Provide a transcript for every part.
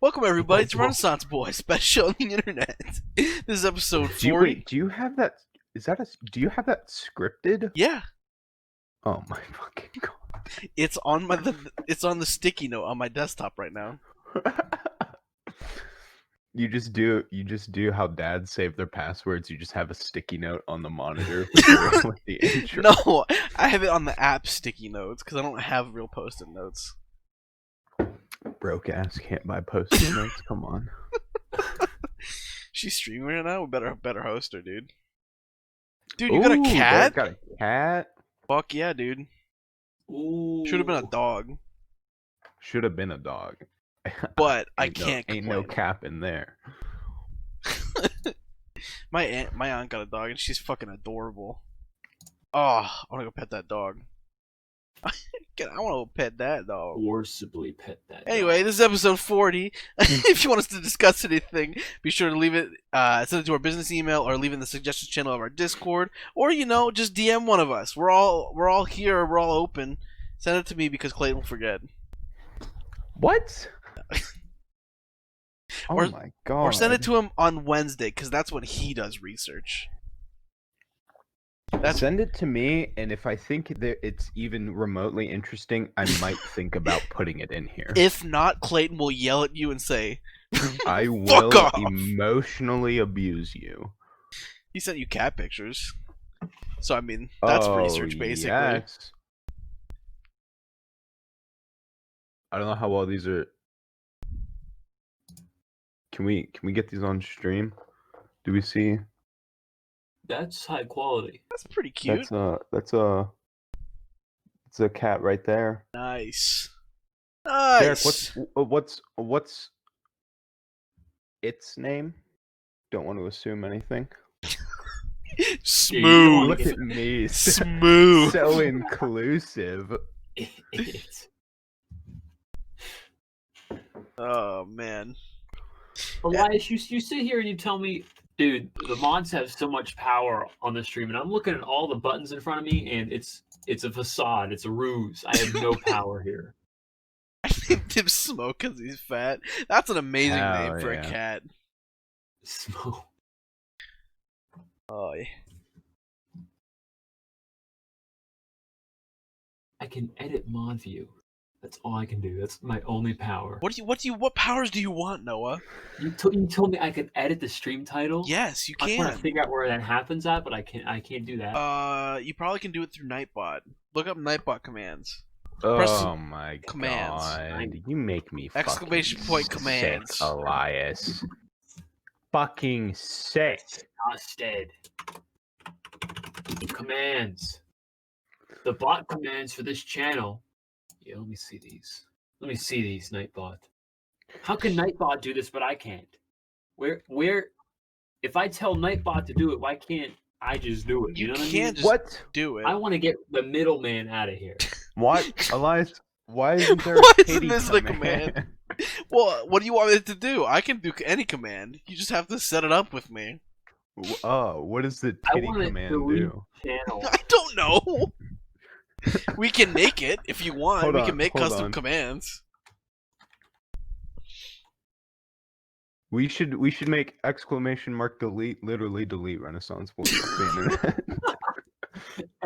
Welcome everybody to Renaissance Boy Special on the internet. This is episode 40. Do you have that? Do you have that scripted? Yeah, Oh my fucking god! it's on it's on the sticky note on my desktop right now. You just do how dads save their passwords. You just have a sticky note on the monitor with the intro. No, I have it on the app sticky notes because I don't have real post-it notes. Broke ass can't buy post-it notes. Come on. She's streaming right now. We better host her, dude. Dude, you got a cat? Got a cat. Fuck yeah, dude. Ooh. Should have been a dog. Should have been a dog. But I can't Ain't complain. no cap in there. My aunt got a dog and she's fucking adorable. Oh, I want to go pet that dog. I want to pet that dog. Forcibly pet that Anyway, dog. this is episode 40. If you want us to discuss anything, be sure to leave it, send it to our business email or leave it in the suggestions channel of our Discord, or just DM one of us. We're all here. We're all open. Send it to me because Clayton will forget. What? Oh Or- my god! Or send it to him on Wednesday because that's when he does research. Send it to me, and if I think that it's even remotely interesting, I might think about putting it in here. If not, Clayton will yell at you and say, I "Fuck will off." emotionally abuse you. He sent you cat pictures. So I mean, that's research basically. Yes. I don't know how well these are. Can we get these on stream? Do we see? That's high quality. That's pretty cute. It's a cat right there. Nice. Derek, Nice. what's its name? Don't want to assume anything. Smooth. Look at me, Smooth. so inclusive. It's Oh man. Elias, you sit here and you tell me, dude, the mods have so much power on the stream, and I'm looking at all the buttons in front of me, and it's a facade, it's a ruse. I have no power here. I named him Smoke because he's fat. That's an amazing Hell name for yeah. a cat. Smoke. Oh, yeah. I can edit mod view. That's all I can do. That's my only power. What powers do you want, Noah? You told me I could edit the stream title. Yes, you I'm trying to can. figure out where that happens at, but I can't do that. You probably can do it through Nightbot. Look up Nightbot commands. Press Oh my commands. god! You make me Exclamation fucking point sick, commands. Elias. Fucking sick. Busted. Commands. The bot commands for this channel. Yeah, let me see these. Let me see these, Nightbot. How can Nightbot do this, but I can't? Where? If I tell Nightbot to do it, why can't I just do it? You know what I can't mean? just What? do it. I want to get the middleman out of here. What, Elias? Why isn't there Why a isn't kitty this the command? Well, what do you want it to do? I can do any command. You just have to set it up with me. Oh, what does the I titty want to command delete do? channel. I don't know. We can make it if you want. Hold We on, can make hold custom on. commands. We should make exclamation mark delete, literally delete Renaissance Boy off the internet.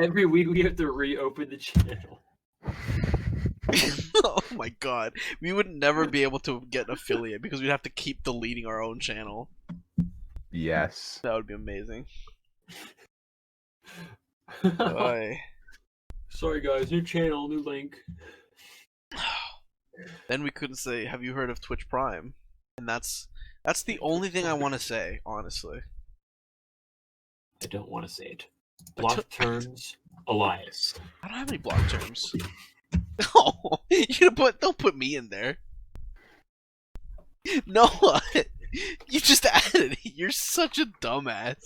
Every week we have to reopen the channel. Oh my god. We would never be able to get an affiliate because we'd have to keep deleting our own channel. Yes. That would be amazing. Oy. Sorry guys, new channel, new link. Then we couldn't say, have you heard of Twitch Prime? And that's the only thing I want to say, honestly. I don't want to say it. Block terms, Elias. I don't have any block terms. Oh, don't put me in there. No, you just added it. You're such a dumbass.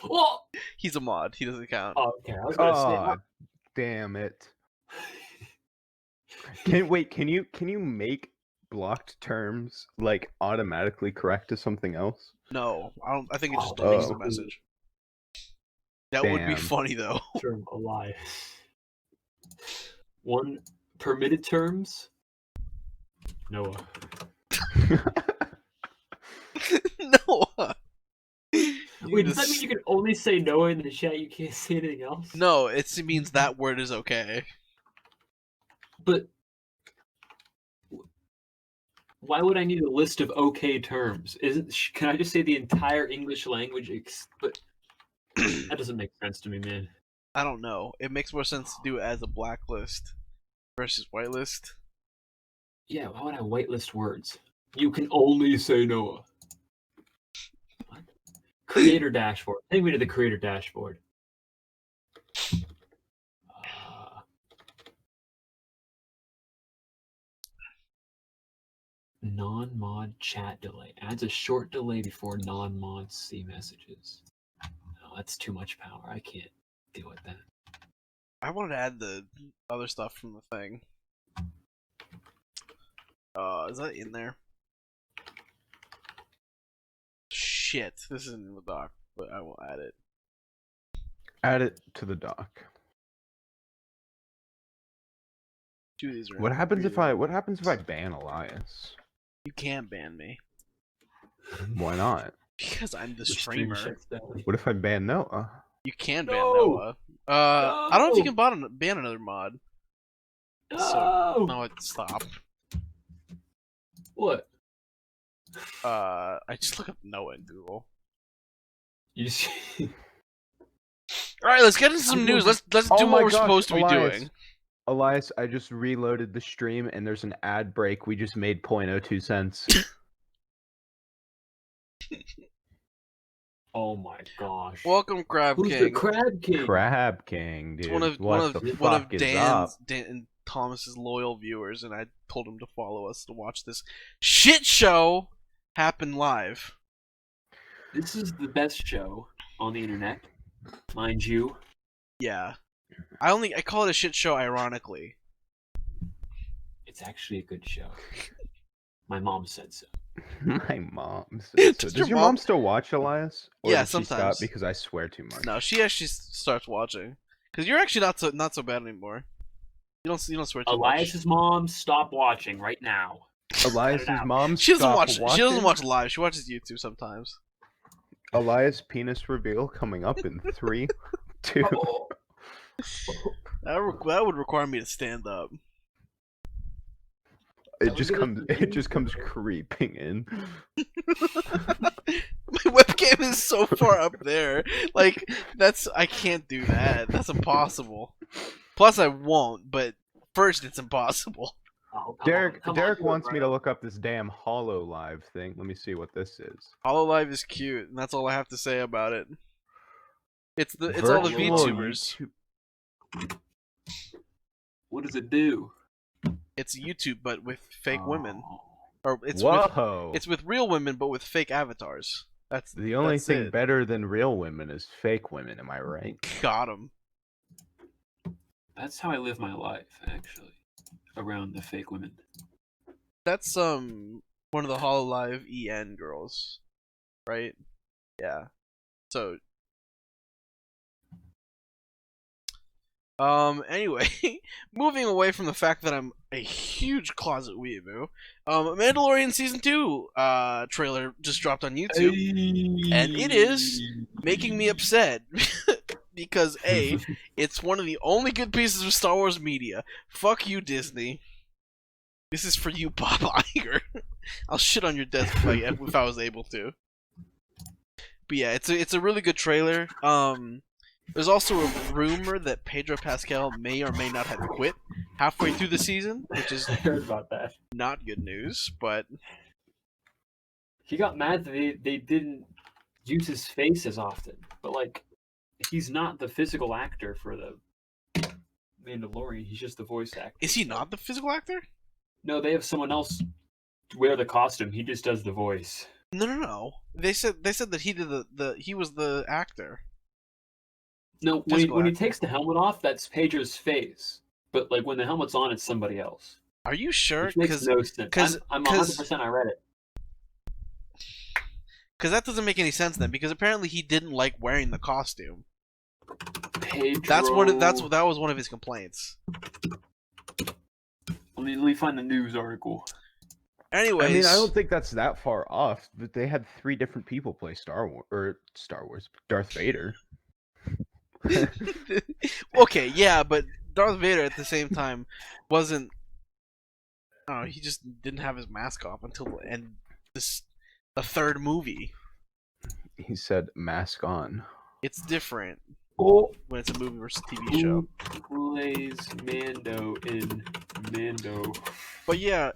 Well, He's a mod. He doesn't count. oh, okay. I was gonna Oh, say. damn it. Can you make blocked terms like automatically correct to something else? No, I don't. I think it just Oh, deletes the oh. message. That would be Damn. funny though. Term Elias. One permitted terms. Noah. Noah. Wait, does that mean you can only say Noah in the chat? You can't say anything else? No, it means that word is okay. But why would I need a list of okay terms? Can I just say the entire English language? But that doesn't make sense to me, man. I don't know. It makes more sense to do it as a blacklist versus whitelist. Yeah, why would I whitelist words? You can only say Noah. What? Creator dashboard. Take me to the creator dashboard. Non-mod chat delay. Adds a short delay before non-mods see messages. No, that's too much power. I can't deal with that. I wanted to add the other stuff from the thing. Is that in there? Shit, this isn't in the doc, but I will add it. Add it to the doc. Two of these are What in happens there. if I ban Elias? You can't ban me Why not? because I'm the stream streamer. shuts down. What if I ban Noah? You can ban No! Noah. I don't know if you No! can ban another mod. No! So no, stop. What? I just look up Noah in Google. You see? All right, let's get into some news. Let's do Oh what my we're gosh, supposed to be Elias. doing. Elias, I just reloaded the stream and there's an ad break. We just made 0.02 cents. Oh my gosh. Welcome, Crab Who's King. the Crab King? Crab King, dude. It's one of what the one fuck of is Dan up? and Thomas's loyal viewers, and I told him to follow us to watch this shit show happen live. This is the best show on the internet, mind you. Yeah, I call it a shit show ironically. It's actually a good show. My mom said so. My mom said so. Does your mom still watch, Elias? Or Yeah, did she stop sometimes. because I swear too much. No, she actually starts watching because you're actually not so bad anymore. You don't swear too much. Elias's mom, stop watching right now. Elias's mom. She doesn't stopped watch. watching? She doesn't watch live. She watches YouTube sometimes. Elias penis reveal coming up in 3, 2. Oh. That would require me to stand up. It just comes creeping in. My webcam is so far up there. Like I can't do that. That's impossible. Plus I won't, but first it's impossible. Oh, Derek come Derek on, wants me to bro. look up this damn Hollow Live thing. Let me see what this is. HoloLive is cute, and that's all I have to say about it. It's all the Virtual VTubers. YouTube- What does it do? It's YouTube but with fake women. Oh. Or it's Whoa! with real women but with fake avatars. That's The only that's thing it. better than real women is fake women. Am I right? Got him. That's how I live my life, actually. Around the fake women. That's one of the HoloLive EN girls, right? Yeah. So anyway, moving away from the fact that I'm a huge closet weeaboo, Mandalorian Season 2 trailer just dropped on YouTube, and it is making me upset because A, it's one of the only good pieces of Star Wars media. Fuck you, Disney. This is for you, Bob Iger. I'll shit on your desk if I was able to. But yeah, it's a really good trailer. There's also a rumor that Pedro Pascal may or may not have quit halfway through the season, which is I heard about that. not good news, but He got mad that they didn't use his face as often. But, like, he's not the physical actor for the Mandalorian. He's just the voice actor. is he not the physical actor? No, they have someone else wear the costume. He just does the voice. No. They said that he did he was the actor. No, Physical when he actor. takes the helmet off, that's Pedro's face. But, like, when the helmet's on, it's somebody else. Are you sure? Which makes no sense. I'm 100% I read it. Because that doesn't make any sense then. Because apparently he didn't like wearing the costume. Pedro. That was one of his complaints. Let me find the news article. Anyways, I mean, I don't think that's that far off, but they had 3 different people play Star Wars, Darth Vader. okay, yeah, but Darth Vader at the same time wasn't. Oh, he just didn't have his mask off until the third movie. He said, "Mask on." It's different Oh, when it's a movie versus TV show. who plays Mando in Mando? But yeah,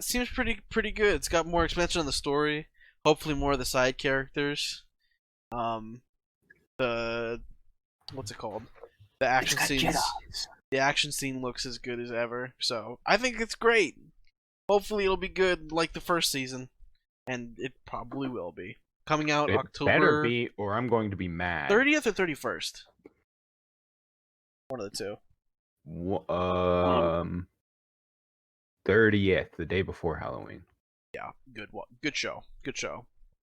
seems pretty good. It's got more expansion on the story. Hopefully, more of the side characters. The what's it called? The action scenes. Jedis. The action scene looks as good as ever. So I think it's great. Hopefully, it'll be good like the first season, and it probably will be. Coming out It October better be, or I'm going to be mad. 30th or 31st. One of the two. 30th, the day before Halloween. Yeah, good show. Good show.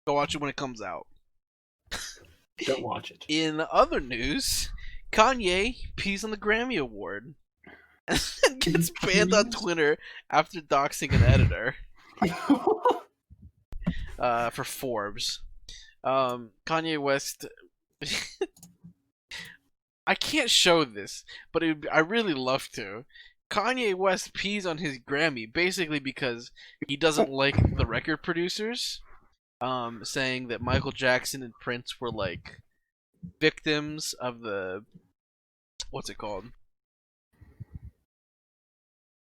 Go watch it when it comes out. Don't watch it. In other news, Kanye pees on the Grammy Award and gets banned on Twitter after doxing an editor for Forbes. Kanye West. I can't show this, but I really love to. Kanye West pees on his Grammy basically because he doesn't like the record producers, saying that Michael Jackson and Prince were like victims of the what's it called?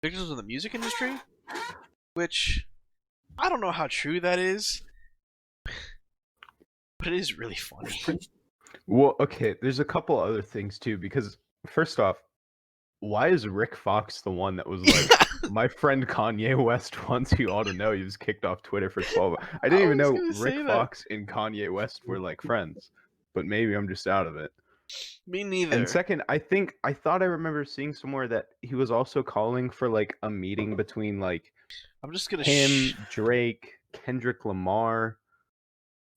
Victims of the music industry, which I don't know how true that is, but it is really funny. Well, okay, there's a couple other things too, because first off, why is Rick Fox the one that was like, my friend Kanye West wants you all to know he was kicked off Twitter for 12 hours. I didn't even know Rick Fox and Kanye West were like friends, but maybe I'm just out of it. Me neither. And second, I thought I remember seeing somewhere that he was also calling for like a meeting between like I'm just gonna him, Drake, Kendrick Lamar,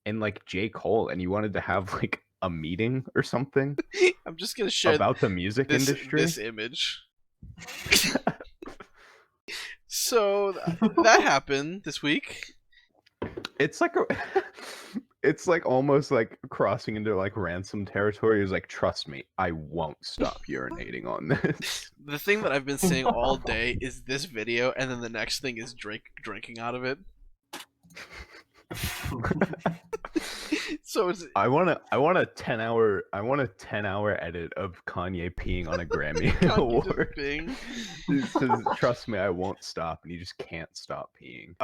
and like J. Cole, and he wanted to have like a meeting or something. I'm just gonna share about the music industry. This image. So that happened this week. It's like it's like almost like crossing into like ransom territory. Is like, trust me, I won't stop urinating on this. The thing that I've been saying all day is this video, and then the next thing is Drake drinking out of it. So I want a 10-hour edit of Kanye peeing on a Grammy award. It says, trust me, I won't stop, and he just can't stop peeing.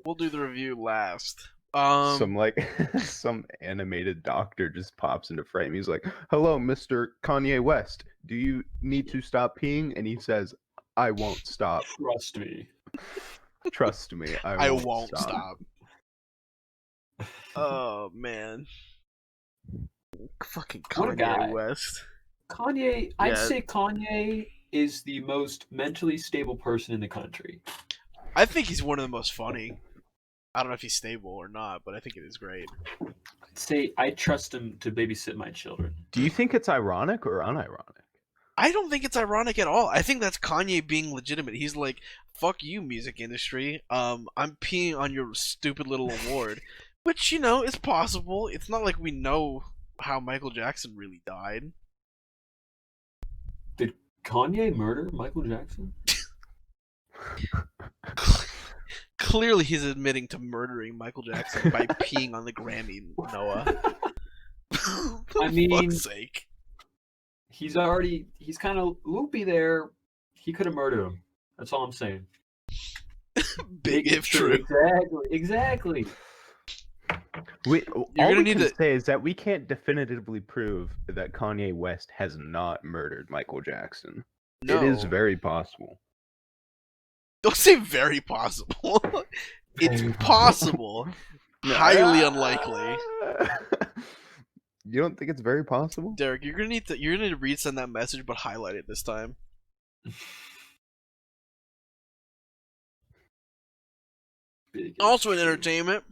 We'll do the review last. Some animated doctor just pops into frame. He's like, "Hello, Mr. Kanye West. Do you need to stop peeing?" And he says, "I won't stop. Trust me. Trust me, I won't stop." Oh man, fucking Kanye West. Kanye, I'd say Kanye is the most mentally stable person in the country. I think he's one of the most funny. I don't know if he's stable or not, but I think it is great. I'd say I trust him to babysit my children. Do you think it's ironic or unironic? I don't think it's ironic at all. I think that's Kanye being legitimate. He's like, "Fuck you, music industry. I'm peeing on your stupid little award," which, you know, is possible. It's not like we know how Michael Jackson really died. Did Kanye murder Michael Jackson? Clearly, he's admitting to murdering Michael Jackson by peeing on the Grammy, Noah. I mean, for fuck's sake. He's kind of loopy there. He could have murdered him. That's all I'm saying. Big if true. Exactly. All we can say is that we can't definitively prove that Kanye West has not murdered Michael Jackson. No. It is very possible. Don't say very possible. It's possible. Highly unlikely. You don't think it's very possible? Derek, you're gonna need to resend that message, but highlight it this time. Also in entertainment,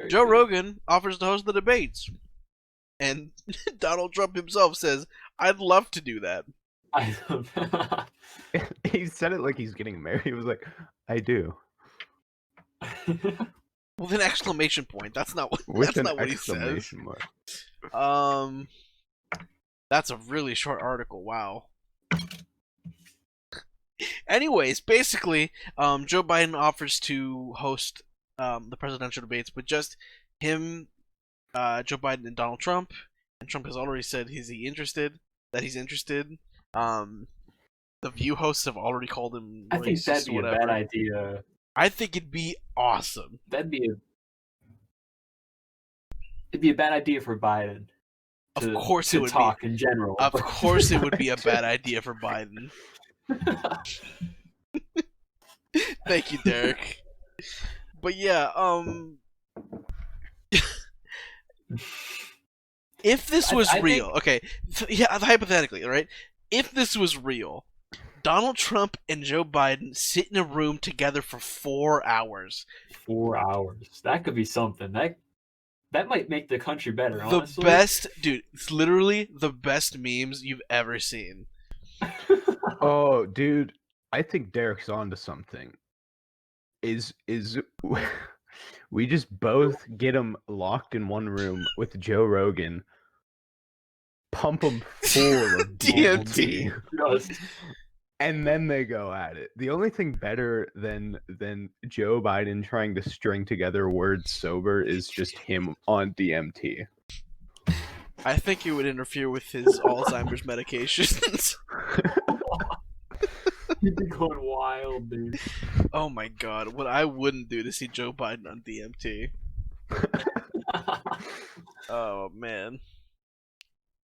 Joe Rogan offers to host the debates. And Donald Trump himself says, "I'd love to do that." He said it like he's getting married. He was like, "I do." With an exclamation point. That's not what. With That's an not what he says. exclamation mark. That's a really short article. Wow. Anyways, basically, Joe Biden offers to host the presidential debates with just him, Joe Biden, and Donald Trump. And Trump has already said he's interested. The View hosts have already called him I think racist that'd or be a whatever. bad idea. I think it'd be awesome. It'd be a bad idea for Biden. Of course it would talk in general. Of course it would be a bad idea for Biden. Thank you, Derek. But yeah, if this was real, okay, yeah, hypothetically, right? If this was real, Donald Trump and Joe Biden sit in a room together for 4 hours. 4 hours. That could be something. That might make the country better, honestly. The best, dude, it's literally the best memes you've ever seen. Oh, dude, I think Derek's onto something. Is we just both get him locked in one room with Joe Rogan, pump him full of DMT, and then they go at it. The only thing better than Joe Biden trying to string together words sober is just him on DMT. I think it would interfere with his Alzheimer's medications. You'd be going wild, dude. Oh my god, what I wouldn't do to see Joe Biden on DMT. Oh man.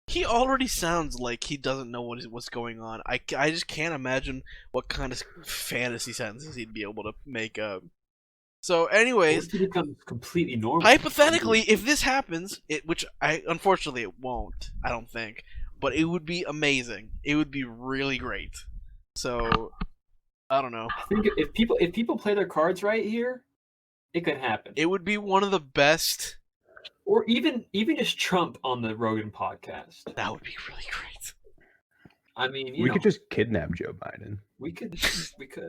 He already sounds like he doesn't know what's going on. I just can't imagine what kind of fantasy sentences he'd be able to make up. So, anyways, he becomes completely normal. Hypothetically, if this happens, which unfortunately it won't, I don't think, but it would be amazing. It would be really great. So, I don't know. I think if people play their cards right here, it could happen. It would be one of the best. Or even just Trump on the Rogan podcast. That would be really great. I mean, we could just kidnap Joe Biden. We could.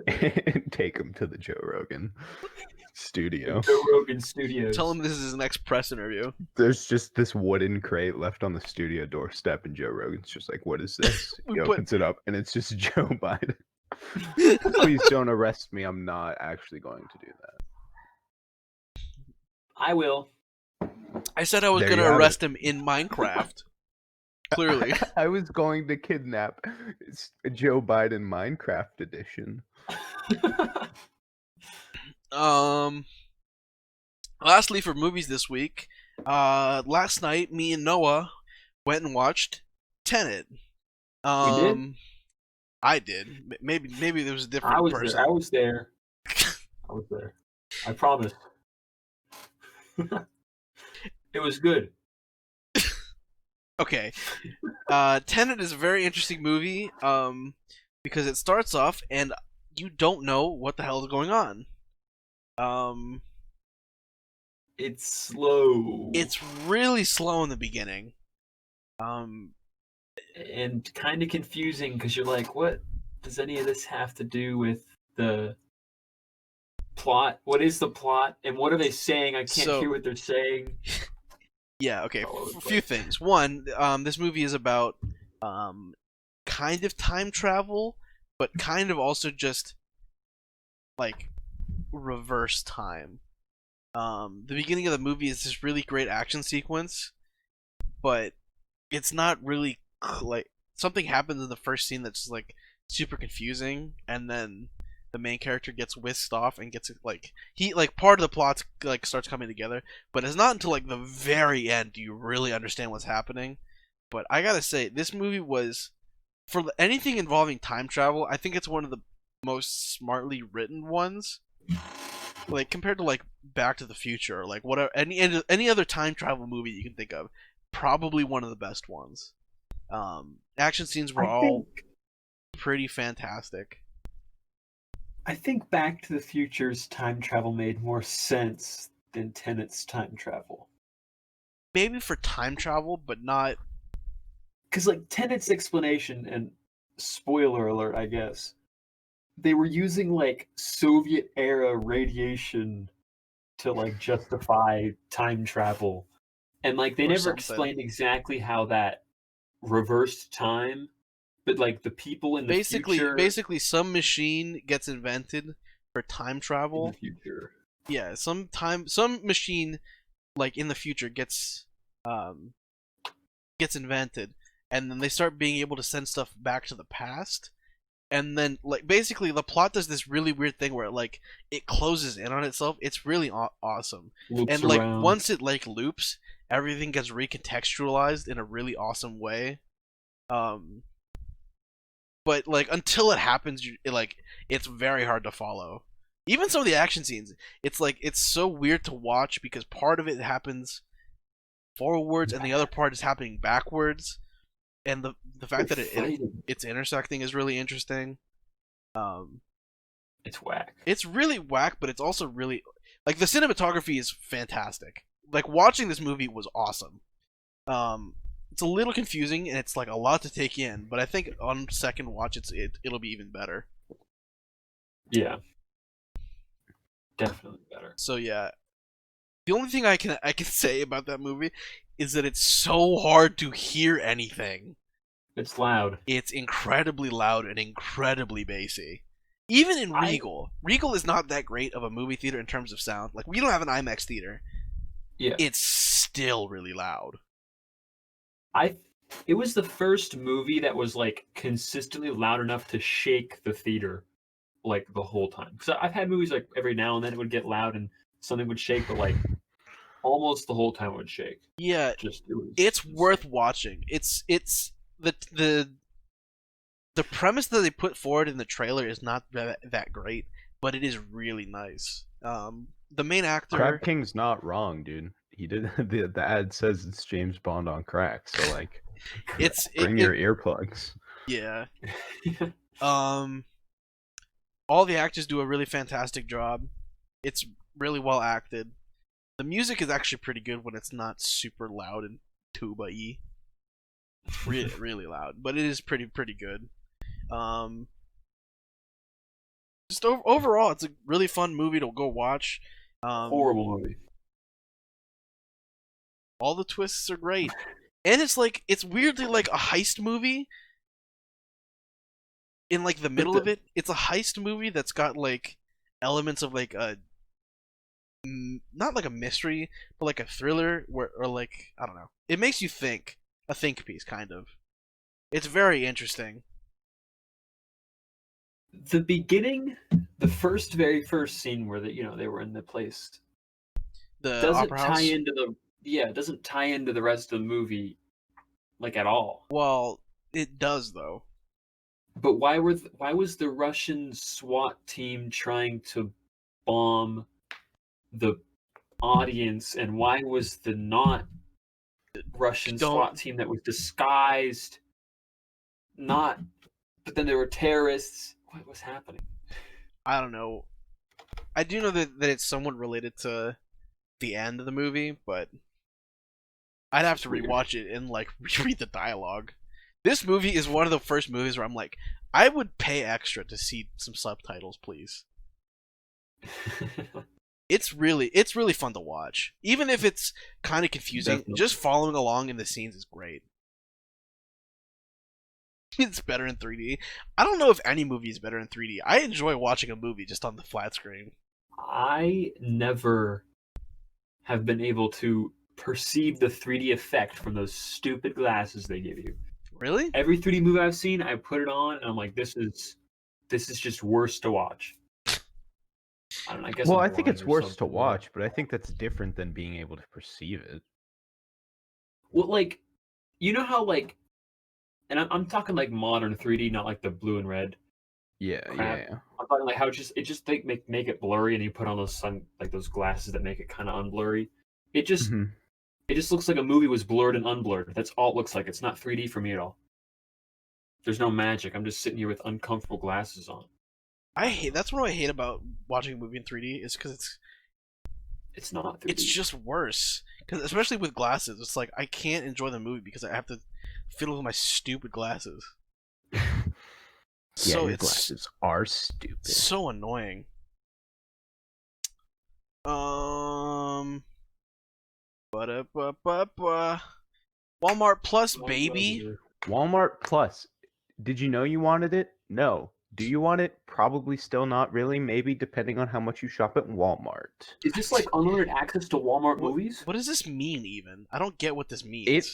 And take him to the Joe Rogan studio. Joe Rogan Studios. Tell him this is his next press interview. There's just this wooden crate left on the studio doorstep, and Joe Rogan's just like, "What is this?" He opens it up, and it's just Joe Biden. Please don't arrest me. I'm not actually going to do that. I will. I said I was going to arrest him in Minecraft. Clearly. I was going to kidnap Joe Biden Minecraft edition. Lastly, for movies this week, last night me and Noah went and watched Tenet. We did? I did. Maybe there was a different person. I was there. I promise. It was good. Okay. Tenet is a very interesting movie because it starts off and you don't know what the hell is going on. It's slow. It's really slow in the beginning. And kind of confusing because you're like, what does any of this have to do with the plot? What is the plot? And what are they saying? I can't hear what they're saying. Yeah, okay. A few things. One, this movie is about kind of time travel, but kind of also just like reverse time. The beginning of the movie is this really great action sequence, but it's not really like something happens in the first scene that's like super confusing, and then the main character gets whisked off and gets part of the plot like starts coming together, but it's not until like the very end do you really understand what's happening. But I gotta say, this movie was, for anything involving time travel, I think it's one of the most smartly written ones. Like compared to like Back to the Future, or like whatever any other time travel movie you can think of, probably one of the best ones. Action scenes were all pretty fantastic. I think Back to the Future's time travel made more sense than Tenet's time travel. Maybe for time travel, but not... Because, like, Tenet's explanation, and spoiler alert, I guess, they were using, like, Soviet-era radiation to like justify time travel, and like they Or never something. explained exactly how that reversed time, but like the people in the future, Basically, some machine gets invented for time in the travel. future. Yeah, some machine like in the future gets invented, and then they start being able to send stuff back to the past. And then, like, basically, the plot does this really weird thing where, like, it closes in on itself. It's really awesome. Loops And, like, around. once it, like, loops, everything gets recontextualized in a really awesome way. But, like, until it happens, it's very hard to follow. Even some of the action scenes, it's, like, it's so weird to watch because part of it happens forwards and the other part is happening backwards. And the fact that it's intersecting is really interesting. It's whack. It's really whack, but it's also really like the cinematography is fantastic. Like watching this movie was awesome. It's a little confusing and it's like a lot to take in, but I think on second watch it'll be even better. Yeah, definitely better. So yeah, the only thing I can say about that movie is that it's so hard to hear anything. It's loud. It's incredibly loud and incredibly bassy. Even in Regal, Regal is not that great of a movie theater in terms of sound. Like we don't have an IMAX theater. Yeah, it's still really loud. It was the first movie that was like consistently loud enough to shake the theater, like the whole time. Because I've had movies like every now and then it would get loud and something would shake, but like almost the whole time it would shake. Yeah, it's worth watching. It's the premise that they put forward in the trailer is not that great, but it is really nice. The main actor, Crab King's not wrong, dude. He did the ad says it's James Bond on crack, so like, bring your earplugs. Yeah. All the actors do a really fantastic job. It's really well acted. The music is actually pretty good when it's not super loud and tuba-y. It's really really loud, but it is pretty good. Just overall, it's a really fun movie to go watch. Horrible movie. All the twists are great, and it's weirdly like a heist movie. In like the middle of it, it's a heist movie that's got like elements of like a not like a mystery, but like a thriller, or like I don't know. It makes you think, a think piece kind of. It's very interesting. The beginning, the very first scene where they were in the place, doesn't tie into it doesn't tie into the rest of the movie, like at all. Well, it does though. But why was the Russian SWAT team trying to bomb the audience, and why was the not Russian SWAT team that was disguised not? But then there were terrorists. What was happening? I don't know. I do know that it's somewhat related to the end of the movie, but I'd have to rewatch it and like reread the dialogue. This movie is one of the first movies where I'm like, I would pay extra to see some subtitles, please. It's really fun to watch, even if it's kind of confusing. Definitely. Just following along in the scenes is great. It's better in 3D. I don't know if any movie is better in 3D. I enjoy watching a movie just on the flat screen. I never have been able to perceive the 3D effect from those stupid glasses they give you. Really? Every 3D movie I've seen, I put it on and I'm like, this is just worse to watch. I don't know. I guess. Well, I think it's worse to watch, but I think that's different than being able to perceive it. Well, like, you know how like, and I'm talking like modern 3D, not like the blue and red. Yeah, crap. yeah. I'm talking like how it just make it blurry, and you put on those those glasses that make it kind of unblurry. It just looks like a movie was blurred and unblurred. That's all it looks like. It's not 3D for me at all. There's no magic. I'm just sitting here with uncomfortable glasses on. That's what I hate about watching a movie in 3D is because it's not 3D. It's just worse. Because especially with glasses, it's like I can't enjoy the movie because I have to fiddle with my stupid glasses. Yeah, your glasses are stupid. So annoying. Ba-da-ba-ba-ba. Walmart Plus, baby. Walmart Plus. Did you know you wanted it? No. Do you want it? Probably still not really. Maybe depending on how much you shop at Walmart. Is this like unlimited access to Walmart movies? What does this mean even? I don't get what this means. It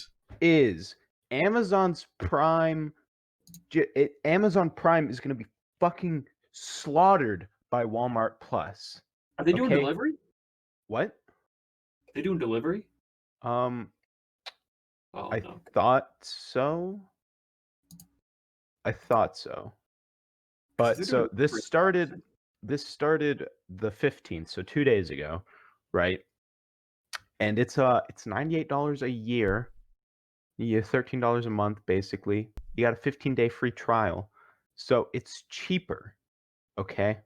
is Amazon's Prime. Amazon Prime is going to be fucking slaughtered by Walmart Plus. Are they doing Okay. delivery? What? Are they doing delivery? Oh, I no. thought so. But they're so doing this delivery. started the 15th, so 2 days ago, right? And it's $98 a year. You get $13 a month basically. You got a 15-day free trial. So it's cheaper. Okay?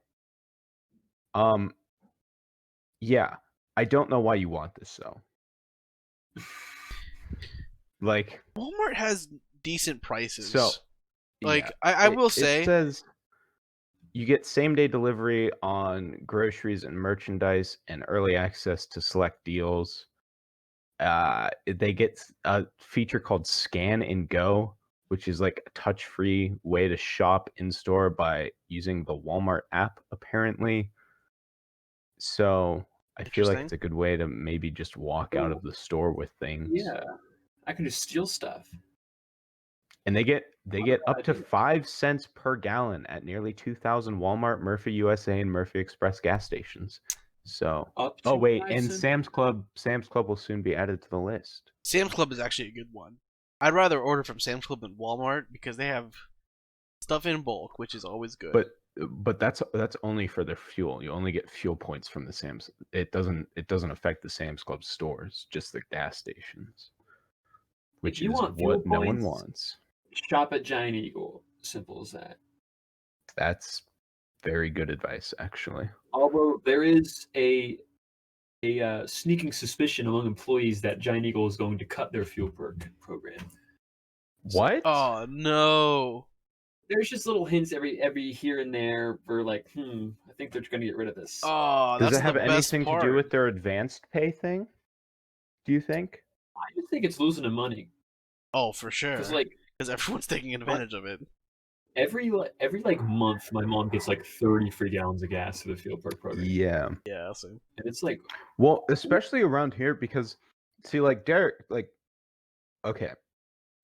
Yeah. I don't know why you want this though. Like, Walmart has decent prices. so like yeah, I will say it says you get same-day delivery on groceries and merchandise and early access to select deals. They get a feature called Scan and Go, which is like a touch-free way to shop in-store by using the Walmart app, apparently. So I feel like it's a good way to maybe just walk out of the store with things. Yeah, I can just steal stuff. And they get up to 5 cents per gallon at nearly 2,000 Walmart, Murphy USA, and Murphy Express gas stations. So, Up oh to wait, 5 and cents? Sam's Club will soon be added to the list. Sam's Club is actually a good one. I'd rather order from Sam's Club than Walmart because they have stuff in bulk, which is always good. But that's only for their fuel. You only get fuel points from the Sam's. It doesn't affect the Sam's Club stores, just the gas stations. Which you is want what fuel no one points? wants. Shop at Giant Eagle. Simple as that. That's very good advice, actually. Although there is a sneaking suspicion among employees that Giant Eagle is going to cut their fuel perk program. What? Oh no! There's just little hints every here and there for like, I think they're going to get rid of this. Oh, Does that's it have the best anything part. to do with their advanced pay thing? Do you think? I just think it's losing the money. Oh, for sure. Because everyone's taking advantage of it. Every month, my mom gets like 30 free gallons of gas through the fuel perk program. Yeah. Yeah, I'll see. And it's like, well, especially around here because, see, like Derek, like, okay,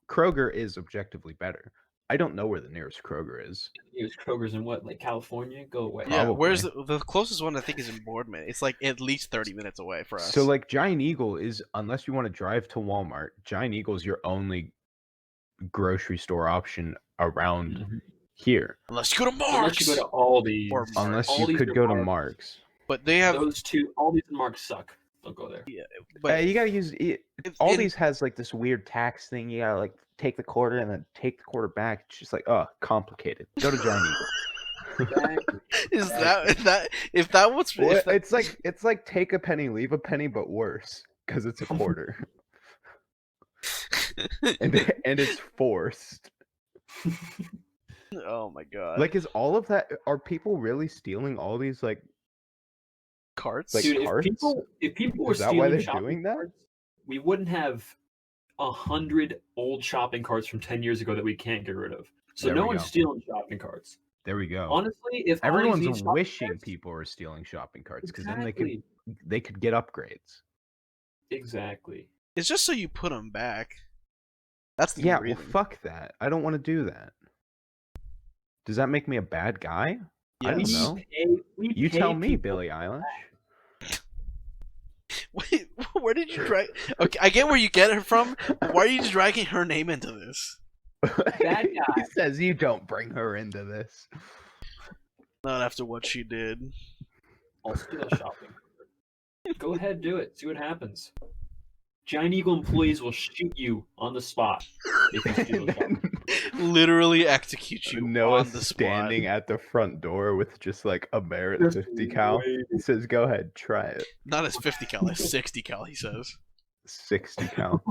Kroger is objectively better. I don't know where the nearest Kroger is. Nearest Kroger's in what, like California? Go away. Yeah, Probably. where's the closest one? I think is in Boardman. It's like at least 30 minutes away for us. So like Giant Eagle is, unless you want to drive to Walmart, Giant Eagle is your only grocery store option around here. Unless you go to Mark's. Unless you go to Aldi's. Or unless Aldi's you could or go to Mark's. Mark's. But they have those two. Aldi's and Mark's suck. Don't go there. Yeah, but you gotta use Aldi's has like this weird tax thing. You gotta like take the quarter and then take the quarter back. It's just like, complicated. Go to Giant Eagle. Exactly. Is that if that was well, it's like take a penny, leave a penny, but worse because it's a quarter. and it's forced. Oh my god! Like, is all of that? Are people really stealing all these like carts? Like Dude, carts? if people were Is that stealing why they're shopping doing that? carts, we wouldn't have 100 old shopping carts from 10 years ago that we can't get rid of. So There no we one's go. stealing shopping carts. There we go. Honestly, if Aldi's Everyone's needs shopping wishing carts- people are stealing shopping carts because Exactly. then they could get upgrades. Exactly. It's just so you put them back. That's the Yeah, reason. well, fuck that. I don't want to do that. Does that make me a bad guy? I don't Yes. know. You pay tell me, people- Billie Eilish. Wait, where did you drag? Okay, I get where you get her from. Why are you dragging her name into this? Bad guy. He says you don't bring her into this. Not after what she did. I'll steal a shopping cart. Go ahead, do it. See what happens. Giant Eagle employees will shoot you on the spot if you steal a shopping cart. Literally execute you Noah on the spot. standing at the front door with just like a Barrett Just 50 cal. waiting. He says, "Go ahead, try it." Not as 50 cal, as 60 cal. He says. 60 cal.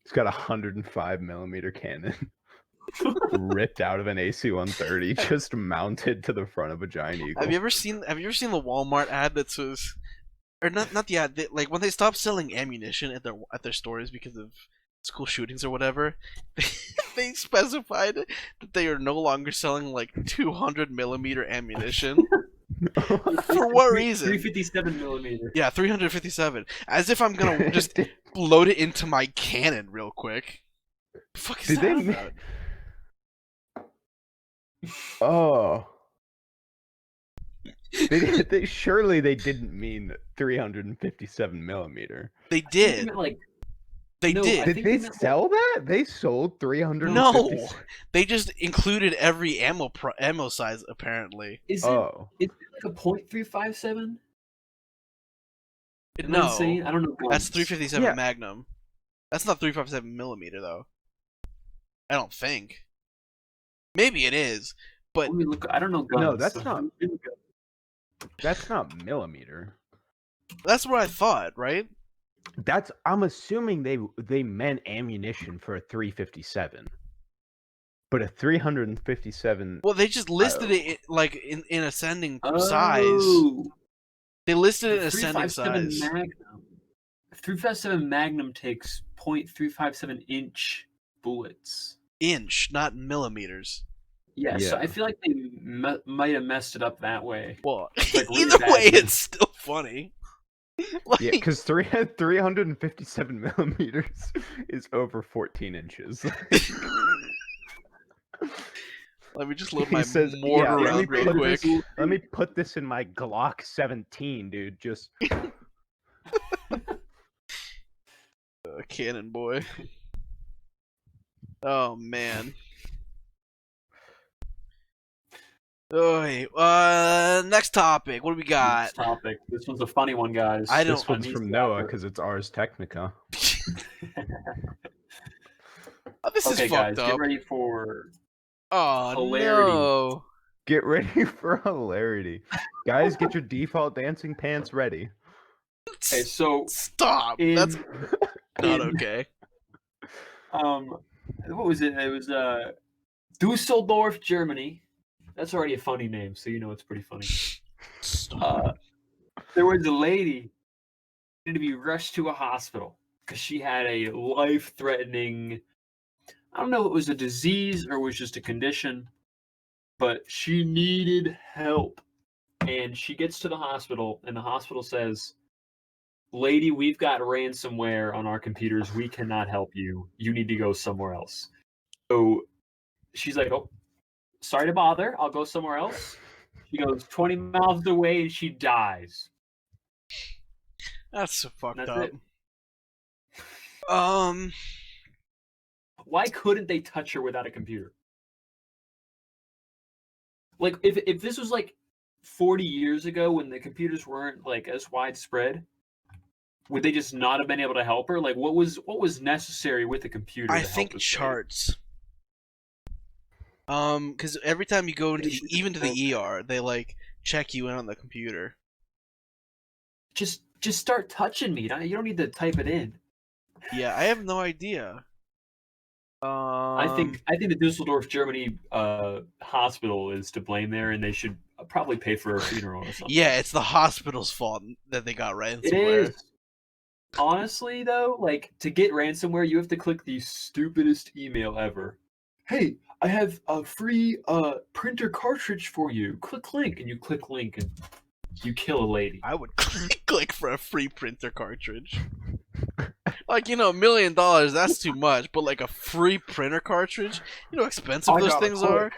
He's got a 105 millimeter cannon ripped out of an AC-130, just mounted to the front of a Giant Eagle. Have you ever seen the Walmart ad that says or not yeah, like when they stopped selling ammunition at their stores because of school shootings or whatever, they specified that they are no longer selling like 200 millimeter ammunition. For what reason? 357 millimeter. Yeah, 357. As if I'm gonna just load it into my cannon real quick. The fuck is Did that they? about? Oh. They surely they didn't mean 357 millimeter. They I think did. meant, like, They no, did. I Did think they meant, like, sell that? They sold 350. No, they just included every ammo size apparently. is it Oh. like a .357? Am I No, insane? I don't know. that's guns. 357 Yeah. Magnum. That's not 357 millimeter though. I don't think. Maybe it is, but Let me look. I don't know guns. No, that's so not- let me look up. That's not millimeter. that's what I thought, right? That's I'm assuming they meant ammunition for a 357. But a 357 Well, they just listed it like in ascending size. Oh, They listed it in the ascending 357 size. Magnum. 357 Magnum takes .357 inch bullets. Inch, not millimeters. Yeah, so Yeah. I feel like they might have messed it up that way. Well, like really either way, badly. it's still funny. Like, Yeah, because 357 millimeters is over 14 inches. let me just load He my says, mortar "Yeah, let me around real put quick. Let me put this in my Glock 17, dude. Just Cannon boy. Oh man. Next topic. What do we got? Next topic. This one's a funny one, guys. I this don't- one's Needs from to Noah happen. because it's Ars Technica." Oh, this Okay, is guys, fucked up. get ready for Oh hilarity. no. Get ready for hilarity, guys. Get your default dancing pants ready. Okay, so Stop. in That's not in- okay. what was it? It was Dusseldorf, Germany. That's already a funny name, so you know it's pretty funny. Stop. There was a lady who needed to be rushed to a hospital because she had a life-threatening. I don't know if it was a disease or it was just a condition, but she needed help. And she gets to the hospital, and the hospital says, "Lady, we've got ransomware on our computers. We cannot help you. You need to go somewhere else." So she's like, "Oh, sorry to bother. I'll go somewhere else." She goes 20 miles away, and she dies. That's so fucked That's up. it. Why couldn't they touch her without a computer? Like, if this was like 40 years ago when the computers weren't like as widespread, would they just not have been able to help her? Like, what was necessary with the computer? I to help think this charts. Because every time you go into They should even to the program. ER, they like check you in on the computer. lady? Just start touching me. You don't need to type it in. Yeah, I have no idea. I think the Dusseldorf, Germany hospital is to blame there, and they should probably pay for her funeral or something. Yeah, it's the hospital's fault that they got It ransomware. is. Honestly, though, like to get ransomware, you have to click the stupidest email ever. Hey, I have a free printer cartridge for you. Click link, and you click link, and you kill a lady. I would click for a free printer cartridge. Like, $1 million, that's too much. But like a free printer cartridge, you know how expensive I those gotta things click. are?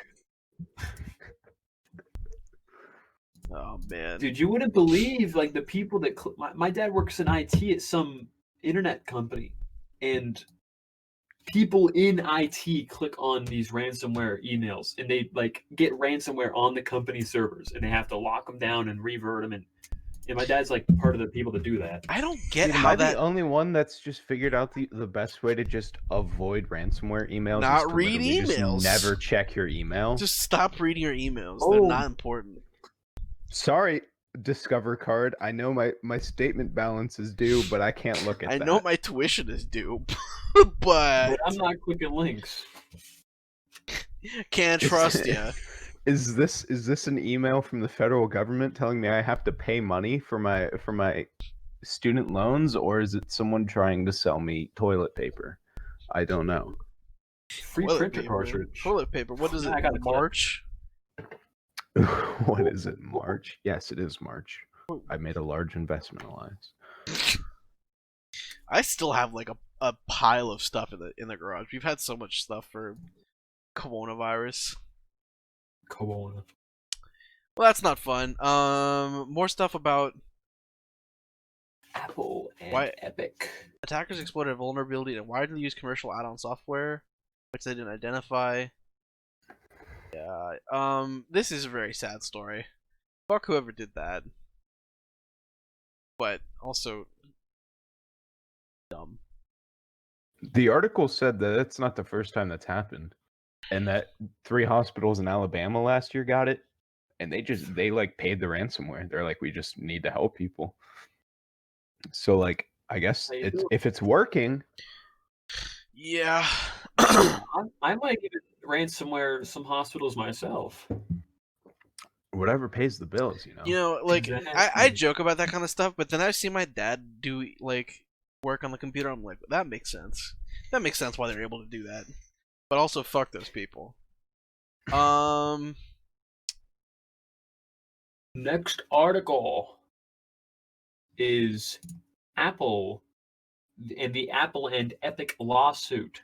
Oh man. Dude, you wouldn't believe like the people that my dad works in IT at some internet company, and people in IT click on these ransomware emails, and they like get ransomware on the company servers, and they have to lock them down and revert them, and my dad's like part of the people that do that. I don't get Dude, am how I that. the only one that's just figured out the best way to just avoid ransomware emails? Not is to read literally emails. Just never check your email. Just stop reading your emails. Oh. They're not important. Sorry, Discover Card. I know my statement balance is due, but I can't look at I that. know my tuition is due, but But I'm not clicking links. can't trust you. Is this an email from the federal government telling me I have to pay money for my student loans, or is it someone trying to sell me toilet paper? I don't know. Free Toilet printer paper. cartridge. Toilet paper. What is Yeah, it? I got a clip. March? What is it? March? Yes, it is March. I made a large investment alliance. I still have like a pile of stuff in the garage. We've had so much stuff for coronavirus. Corona. Well, that's not fun. More stuff about Apple and Why- Epic. attackers exploited a vulnerability and widely used commercial add-on software, which they didn't identify. Yeah. This is a very sad story. Fuck whoever did that. But also dumb. The article said that it's not the first time that's happened, and that 3 hospitals in Alabama last year got it, and they like paid the ransomware. They're like, we just need to help people. So like, I guess How you it's doing? if it's working. Yeah. I might even ransomware some hospitals myself. Whatever pays the bills, you know. You know, like I Exactly. joke about that kind of stuff, but then I see my dad do like work on the computer. I'm like, that makes sense. That makes sense why they're able to do that. But also, fuck those people. Next article is Apple and the Apple and Epic lawsuit,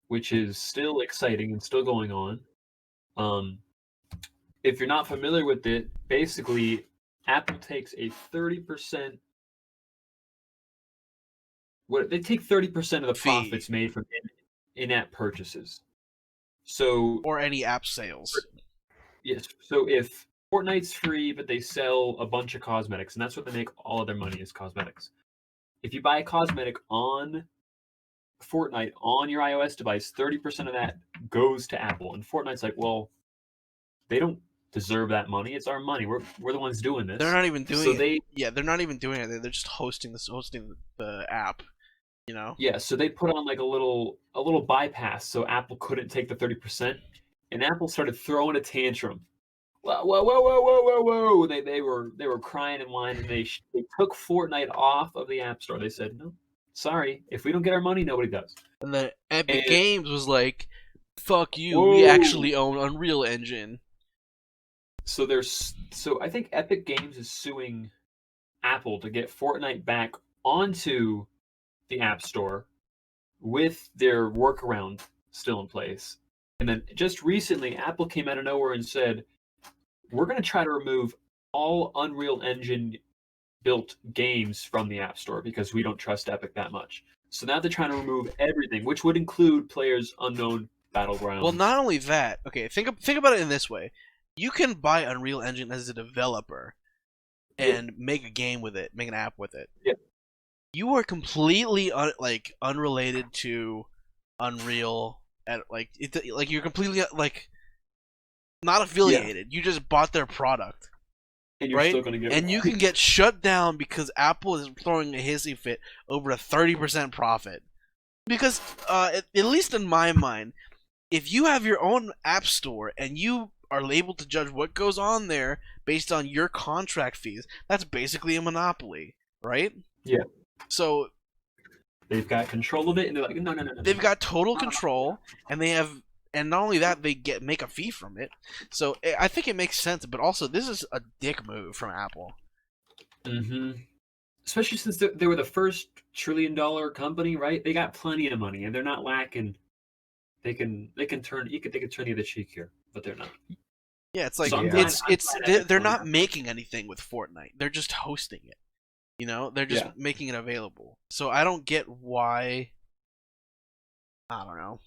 which is still exciting and still going on. If you're not familiar with it, basically Apple takes a 30%. They take 30% of the Fee. profits made from in-app purchases. So Or any app sales. yes, so if Fortnite's free, but they sell a bunch of cosmetics, and that's what they make all of their money is cosmetics. If you buy a cosmetic on Fortnite on your iOS device, 30% of that goes to Apple. And Fortnite's like, well, they don't deserve that money. It's our money. We're the ones doing this. They're not even doing So it. Yeah, they're not even doing it. They're just hosting the app. You know. Yeah, so they put on like a little bypass so Apple couldn't take the 30%, and Apple started throwing a tantrum. Whoa, whoa, whoa, whoa, whoa, whoa, whoa! They were crying and whining. They took Fortnite off of the App Store. They said, no, sorry, if we don't get our money, nobody does. And then Epic And- Games was like, "Fuck you! We Whoa. actually own Unreal Engine." So I think Epic Games is suing Apple to get Fortnite back onto the App Store with their workaround still in place. And then just recently, Apple came out of nowhere and said, we're going to try to remove all Unreal Engine built games from the App Store because we don't trust Epic that much. So now they're trying to remove everything, which would include Players Unknown Battlegrounds. Well, not only that. Okay, think about it in this way: you can buy Unreal Engine as a developer and make a game with it, make an app with it. Yeah. You are completely unrelated to Unreal, and like you're completely not affiliated. You just bought their product. and you're right? still going to get And you can get shut down because Apple is throwing a hissy fit over a 30% profit. Because, at least in my mind, if you have your own app store and you are able to judge what goes on there based on your contract fees, that's basically a monopoly, right? Yeah. So They've got control of it, and they're like, no. they've got total control, and and not only that, they make a fee from it. So I think it makes sense, but also this is a dick move from Apple. Mm-hmm. Especially since they were the first $1 trillion company, right? They got plenty of money, and they're not lacking. They can turn the other cheek here, but they're not. Yeah, it's like So I'm glad- they're not making anything with Fortnite. They're just hosting it. You know, they're just making it available. So I don't get why. I don't know.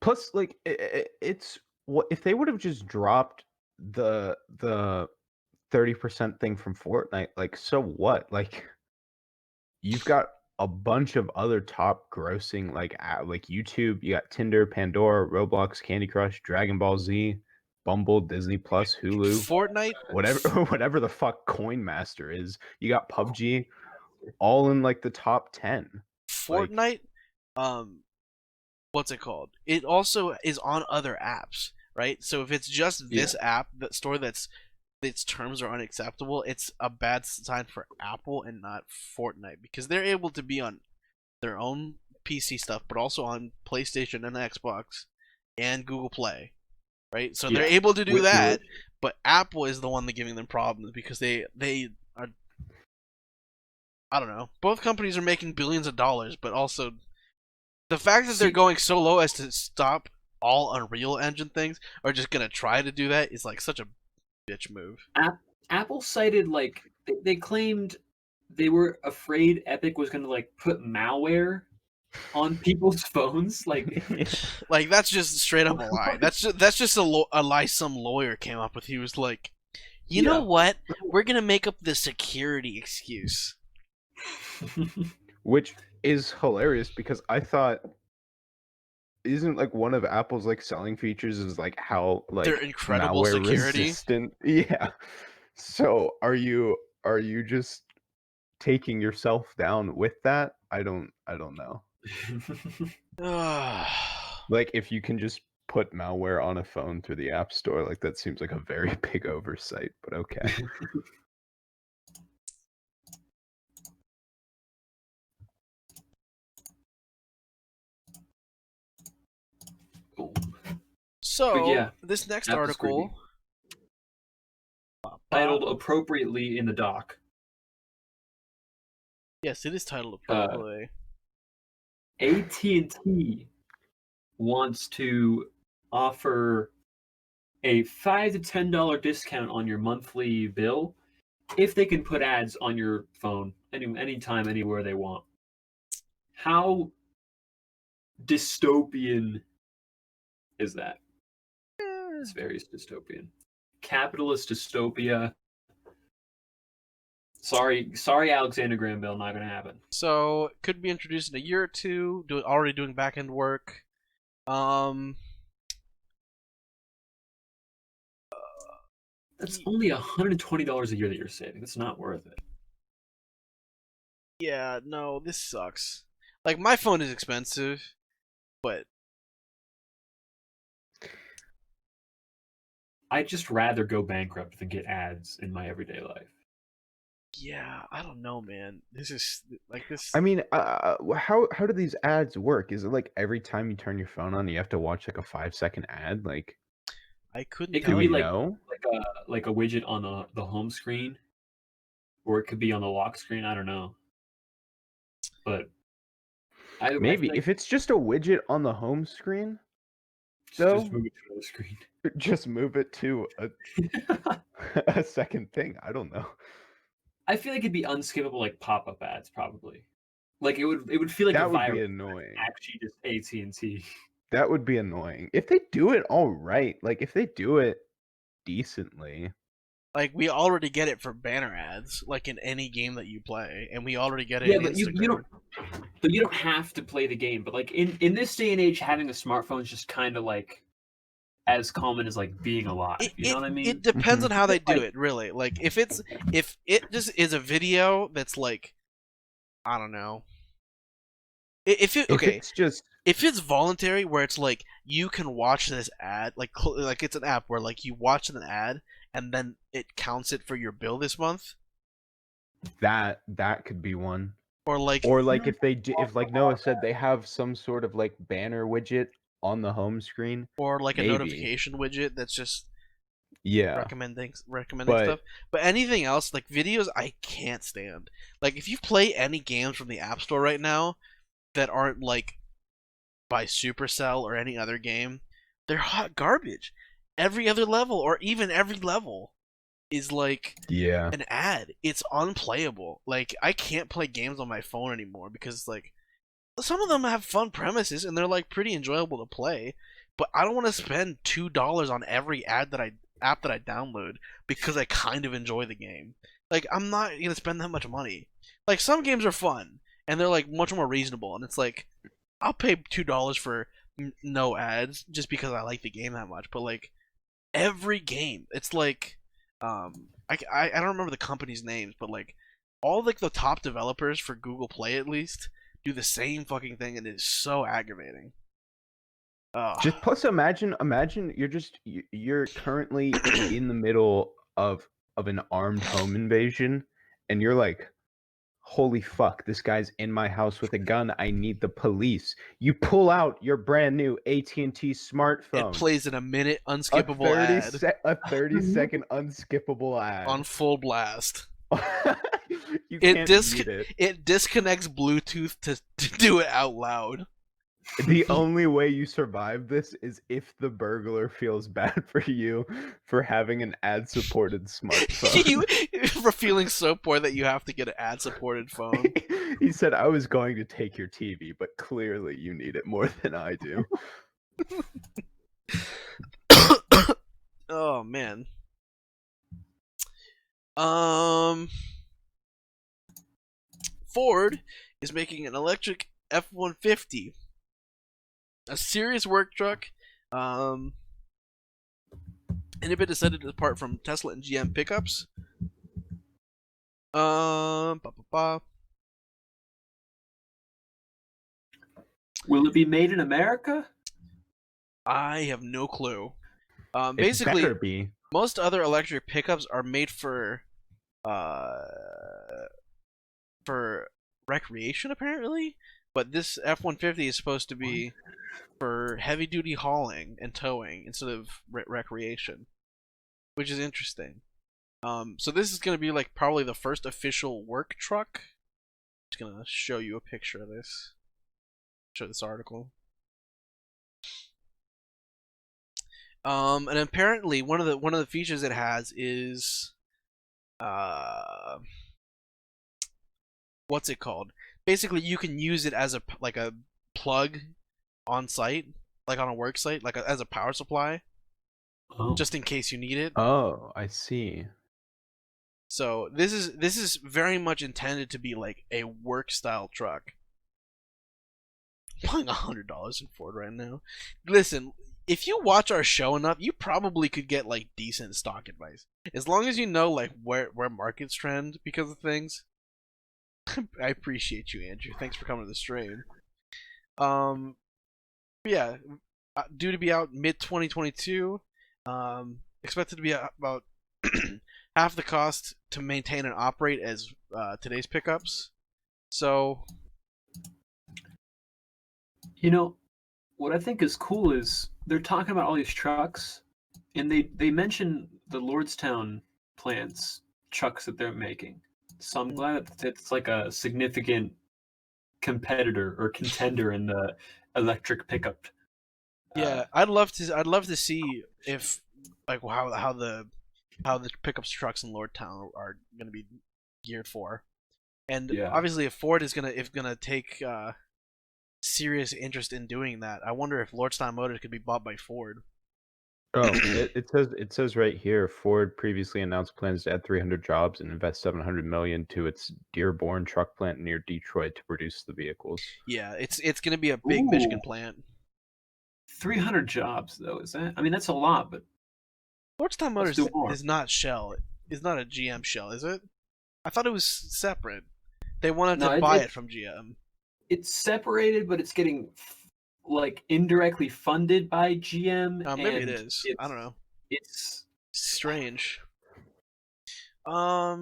Plus, like, it's what if they would have just dropped the 30% thing from Fortnite? Like, so what? Like, you've got a bunch of other top grossing like YouTube. You got Tinder, Pandora, Roblox, Candy Crush, Dragon Ball Z, Bumble, Disney Plus, Hulu, Fortnite, whatever the fuck Coin Master is. You got PUBG, all in like the top 10. Fortnite, what's it called? It also is on other apps, right? So if it's just this app, that store that's its terms are unacceptable, it's a bad sign for Apple and not Fortnite, because they're able to be on their own PC stuff, but also on PlayStation and Xbox and Google Play, right? So they're Yeah. able to do Which- that, but Apple is the one that's giving them problems because they are. I don't know. Both companies are making billions of dollars, but also the fact that they're going so low as to stop all Unreal Engine things, or just gonna try to do that, is like such a bitch move. Apple cited like they claimed they were afraid Epic was going to like put malware on people's phones. Like, Like that's just straight up a lie. That's just a lie some lawyer came up with. He was like, you know Yeah. what? We're gonna make up the security excuse. Which is hilarious because I thought isn't like one of Apple's like selling features is like how like Their incredible malware security. resistant. Yeah. So are you just taking yourself down with that? I don't know. Like if you can just put malware on a phone through the App Store, like that seems like a very big oversight, but okay. So But yeah, this next Apple's article titled appropriately in the doc. Yes, it is titled appropriately. AT&T wants to offer a $5 to $10 discount on your monthly bill if they can put ads on your phone anytime, anywhere they want. How dystopian is that? It's very dystopian. Capitalist dystopia. Sorry, Alexander Graham Bell, not gonna happen. So it could be introduced in a year or two. Already doing back end work. That's only $120 a year that you're saving. It's not worth it. Yeah, no, this sucks. Like my phone is expensive, but I'd just rather go bankrupt than get ads in my everyday life. yeah, I don't know, man. This is like this. I mean, how do these ads work? Is it like every time you turn your phone on, you have to watch like a 5-second ad? Like, I couldn't It tell could do be we you. know? like a widget on the home screen, or it could be on the lock screen. I don't know, but I Maybe feel like if it's just a widget on the home screen, just move it to the screen. just move it to a second thing. I don't know. I feel like it'd be unskippable like pop-up ads probably. Like it would feel like That a would virus. be annoying. Actually, just AT&T. That would be annoying. If they do it all right, like if they do it decently. Like we already get it for banner ads, like in any game that you play, and we already get it Yeah, in but Instagram. you don't have to play the game. But like in this day and age, having a smartphone is just kind of like as common as like being alive. You know what I mean? It depends on how they do Like- it, really. Like if it just is a video that's like, I don't know. If it's voluntary, where it's like you can watch this ad, like it's an app where like you watch an ad and then it counts it for your bill this month, that could be one. or like If like Noah said, they have some sort of like banner widget on the home screen, a maybe. notification widget that's just Yeah. recommending But- stuff. But anything else, like videos, I can't stand. Like if you play any games from the App Store right now that aren't like by Supercell or any other game, they're hot garbage. Every other level, or even every level, is like Yeah. an ad. It's unplayable. Like I can't play games on my phone anymore because like some of them have fun premises and they're like pretty enjoyable to play, but I don't want to spend $2 on every app that I download because I kind of enjoy the game. Like I'm not gonna spend that much money. Like some games are fun and they're like much more reasonable, and it's like I'll pay $2 for no ads just because I like the game that much. But like every game, it's like I don't remember the company's names, but like all like the top developers for Google Play at least do the same fucking thing, and it's so aggravating. Just plus imagine you're currently in the middle of an armed home invasion, and you're like, holy fuck, this guy's in my house with a gun. I need the police. You pull out your brand new AT&T It smartphone. plays in a minute, unskippable ad A 30-second unskippable ad. on full blast. You It can't beat it. It disconnects Bluetooth to do it out loud. The only way you survive this is if the burglar feels bad for you for having an ad-supported smartphone. You for feeling so poor that you have to get an ad-supported phone. He said, I was going to take your TV, but clearly you need it more than I do. Oh man. Ford is making an electric F-150, a serious work truck. And it decided to depart from Tesla and GM pickups. Will it be made in America? I have no clue. It Basically, better be. most other electric pickups are made for recreation, apparently. But this F-150 is supposed to be for heavy-duty hauling and towing instead of recreation, which is interesting. So this is going to be like probably the first official work truck. I'm just going to show you a picture of this. Show this article. And apparently one of the features it has is what's it called? Basically, you can use it as a plug on site, like on a work site, like as a power supply, just in case you need it. Oh, I see. So this is very much intended to be like a work style truck. I'm paying $100 in Ford right now. Listen, if you watch our show enough, you probably could get like decent stock advice. As long as you know like where markets trend because of things. I appreciate you, Andrew. Thanks for coming to the stream. Yeah, due to be out mid-2022. Expected to be about half the cost to maintain and operate as today's pickups. So, you know, what I think is cool is they're talking about all these trucks, and they mention the Lordstown plants trucks that they're making. So I'm glad that it's like a significant competitor or contender in the electric pickup. Yeah, I'd love to see if like how the pickups trucks in Lordstown are going to be geared for, and obviously if Ford is gonna take serious interest in doing that, I wonder if Lordstown Motors could be bought by Ford. Oh, it says right here, Ford previously announced plans to add 300 jobs and invest $700 million to its Dearborn truck plant near Detroit to produce the vehicles. Yeah, it's going to be a big Michigan plant. 300 jobs though, is that? I mean, that's a lot, but Lordstown Motors is not Shell. It's not a GM Shell, is it? I thought it was separate. They wanted to buy it from GM. It's separated, but it's getting like indirectly funded by GM. Maybe it is. I don't know. It's strange. But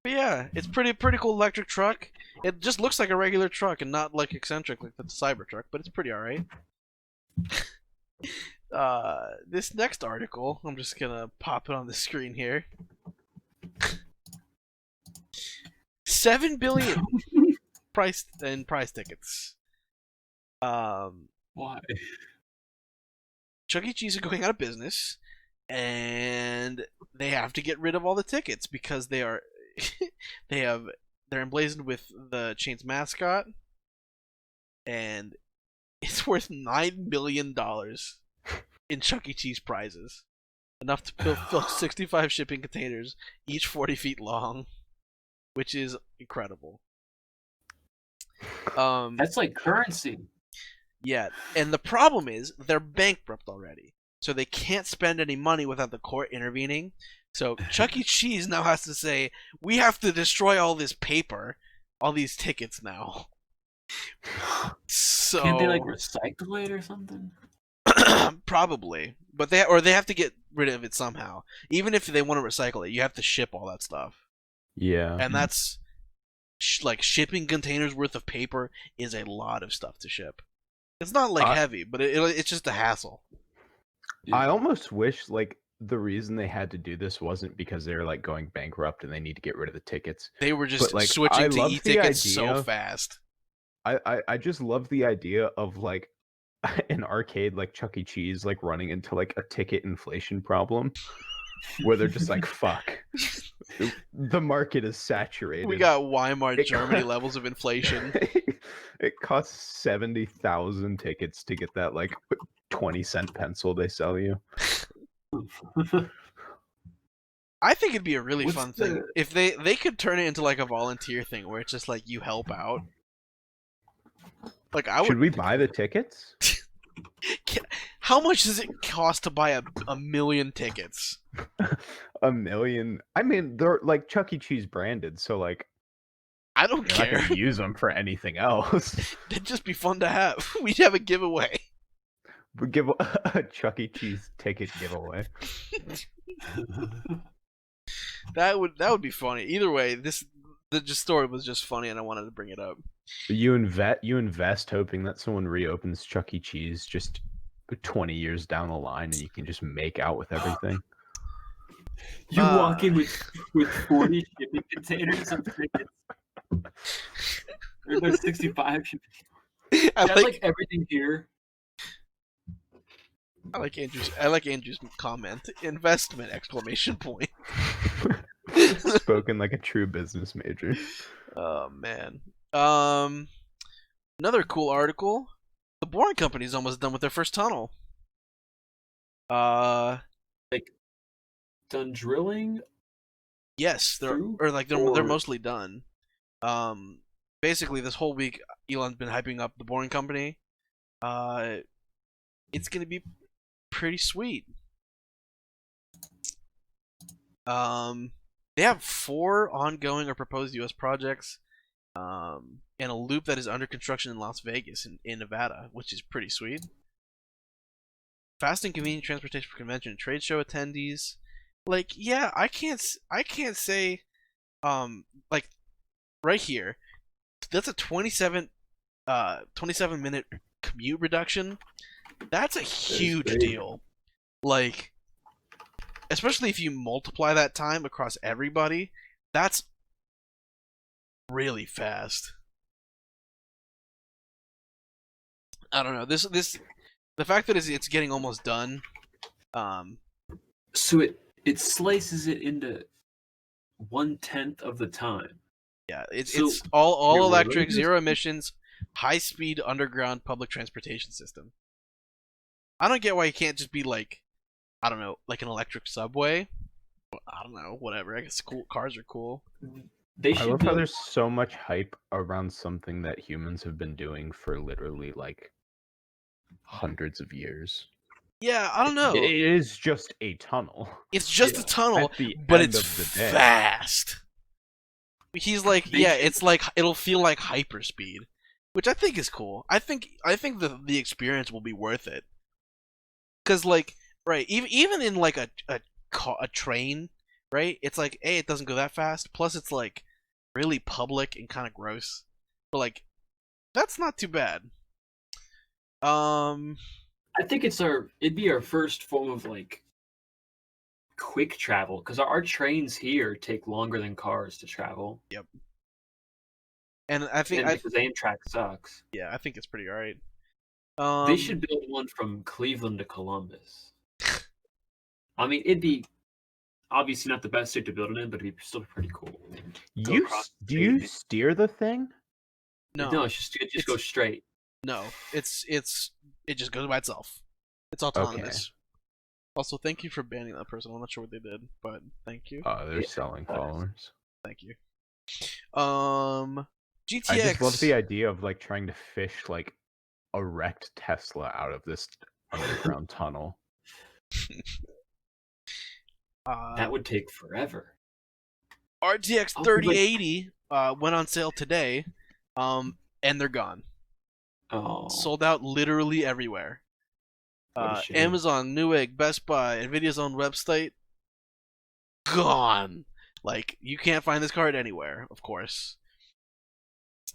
yeah, it's pretty cool electric truck. It just looks like a regular truck and not like eccentric like the Cybertruck, but it's pretty alright. This next article, I'm just gonna pop it on the screen here. 7 billion price tickets. Why? Chuck E. Cheese is going out of business, and they have to get rid of all the tickets because they're emblazoned with the chain's mascot, and it's worth $9 million in Chuck E. Cheese prizes, enough to fill 65 shipping containers, each 40 feet long, which is incredible. That's like currency. Yeah, and the problem is they're bankrupt already, so they can't spend any money without the court intervening. So Chuck E. Cheese now has to say, we have to destroy all this paper, all these tickets now. So can't they like recycle it or something? Probably, but they have to get rid of it somehow. Even if they want to recycle it, you have to ship all that stuff, Yeah. and that's like shipping containers worth of paper is a lot of stuff to ship. It's not like heavy, but it's just a hassle. I almost wish like the reason they had to do this wasn't because they're like going bankrupt and they need to get rid of the tickets. They were just But, like, switching I to love the e-tickets so idea- fast. I just love the idea of like an arcade like Chuck E. Cheese like running into like a ticket inflation problem where they're just like, fuck. The market is saturated. We got Weimar It Germany got- levels of inflation. It costs 70,000 tickets to get that like 20-cent pencil they sell you. I think it'd be a really What's fun thing the- if they could turn it into like a volunteer thing where it's just like you help out. Like I Should would. we buy the tickets? How much does it cost to buy a million tickets? A million? I mean, they're like Chuck E. Cheese branded, so like I don't you're not care. gonna use them for anything else. It'd just be fun to have. We'd have a giveaway. We give a Chuck E. Cheese ticket giveaway. That would be funny. Either way, the story was just funny, and I wanted to bring it up. You invest hoping that someone reopens Chuck E. Cheese just 20 years down the line, and you can just make out with everything. You walk in with 40 shipping containers of tickets. Or there's 65 shipping. I That's like like everything here. Andrew's comment. Investment exclamation point. Spoken like a true business major. Oh man. Another cool article. The Boring Company's almost done with their first tunnel. Done drilling. Yes, they're Or- mostly done. Basically this whole week Elon's been hyping up the Boring Company. It's gonna be pretty sweet. They have 4 ongoing or proposed U.S. projects, and a loop that is under construction in Las Vegas in Nevada, which is pretty sweet. Fast and convenient transportation for convention and trade show attendees. Like, yeah, I can't say, like, right here, that's a 27 minute commute reduction. That's a huge big. deal. Like, especially if you multiply that time across everybody, that's really fast. I don't know. The fact that it's getting almost done. So it slices it into 1/10 of the time. Yeah, it's So- all Wait, let me electric, just- zero emissions, high speed underground public transportation system. I don't get why you can't just be like, I don't know, like an electric subway. I don't know, whatever. I guess cool cars are cool. They I should love how build- there's so much hype around something that humans have been doing for literally like hundreds of years. Yeah, I don't know. It is just a tunnel. It's just Yeah. a tunnel, At the but end it's of the day. fast. He's like, They yeah, should- it's like it'll feel like hyperspeed, which I think is cool. I think the experience will be worth it. Cause like, right, even in like a train, right? It's like, A, it doesn't go that fast. Plus, it's like really public and kind of gross. But like, that's not too bad. I think it'd be our first form of like quick travel because our trains here take longer than cars to travel. And I think And because Amtrak sucks. yeah, I think it's pretty alright. They should build one from Cleveland to Columbus. I mean, it'd be obviously not the best suit to build it in, but it'd be still pretty cool. Go You across the do you street. steer the thing? No, it just goes straight. No, it just goes by itself. It's autonomous. Also, thank you for banning that person. I'm not sure what they did, but thank you. They're Yeah. selling followers. Thank you. GTX. I just love the idea of like trying to fish like a wrecked Tesla out of this underground tunnel. That would take forever. RTX Oh, 3080 went on sale today, and they're gone. Oh, Sold out literally everywhere. What a shame. Amazon, Newegg, Best Buy, Nvidia's own website, gone. Like, you can't find this card anywhere, of course.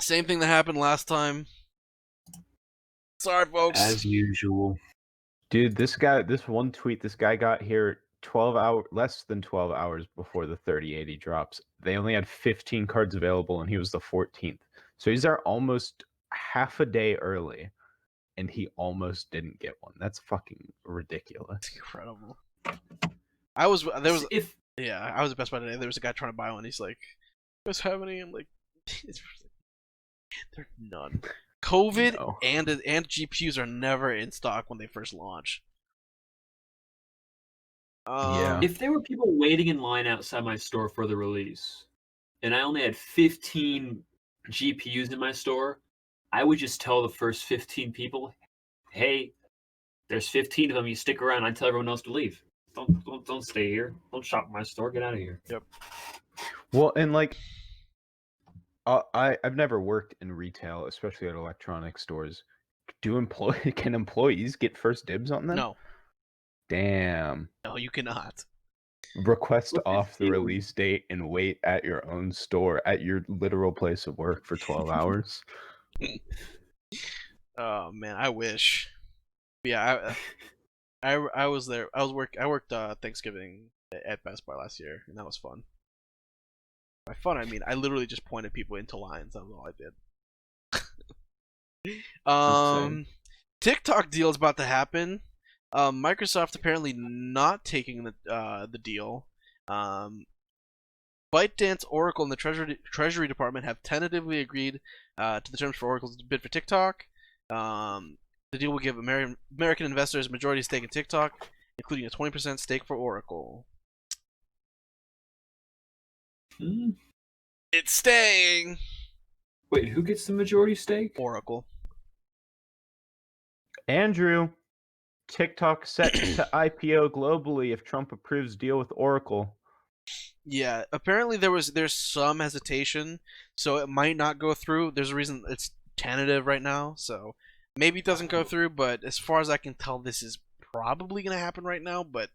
Same thing that happened last time. Sorry, folks. As usual. Dude, this one tweet, this guy got here less than 12 hours before the 3080 drops. They only had 15 cards available, and he was the 14th. So he's there almost half a day early, and he almost didn't get one. That's fucking ridiculous. It's incredible. I was at Best Buy today. There was a guy trying to buy one. He's like, "You guys have any?" I'm like, "There's none." COVID No. and GPUs are never in stock when they first launch. Yeah. If there were people waiting in line outside my store for the release, and I only had 15 GPUs in my store, I would just tell the first 15 people, "Hey, there's 15 of them. You stick around." I'd tell everyone else to leave. Don't stay here. Don't shop in my store. Get out of here. Yep. Well, and like, I've never worked in retail, especially at electronic stores. Can employees get first dibs on them? No, Damn. no, you cannot. Request What off the is it? release date and wait at your own store at your literal place of work for 12 hours. Oh man, I wish. Yeah, I was there. I worked Thanksgiving at Best Buy last year, and that was fun. By fun, I mean I literally just pointed people into lines. That was all I did. Insane. TikTok deal is about to happen. Microsoft apparently not taking the deal. ByteDance, Oracle, and the Treasury Department have tentatively agreed to the terms for Oracle's bid for TikTok. The deal will give American investors a majority stake in TikTok, including a 20% stake for Oracle. It's staying. Wait, who gets the majority stake? Oracle. Andrew, TikTok set to IPO globally if Trump approves deal with Oracle. Yeah, apparently there's some hesitation, so it might not go through. There's a reason it's tentative right now, so maybe it doesn't go through. But as far as I can tell, this is probably gonna happen right now. But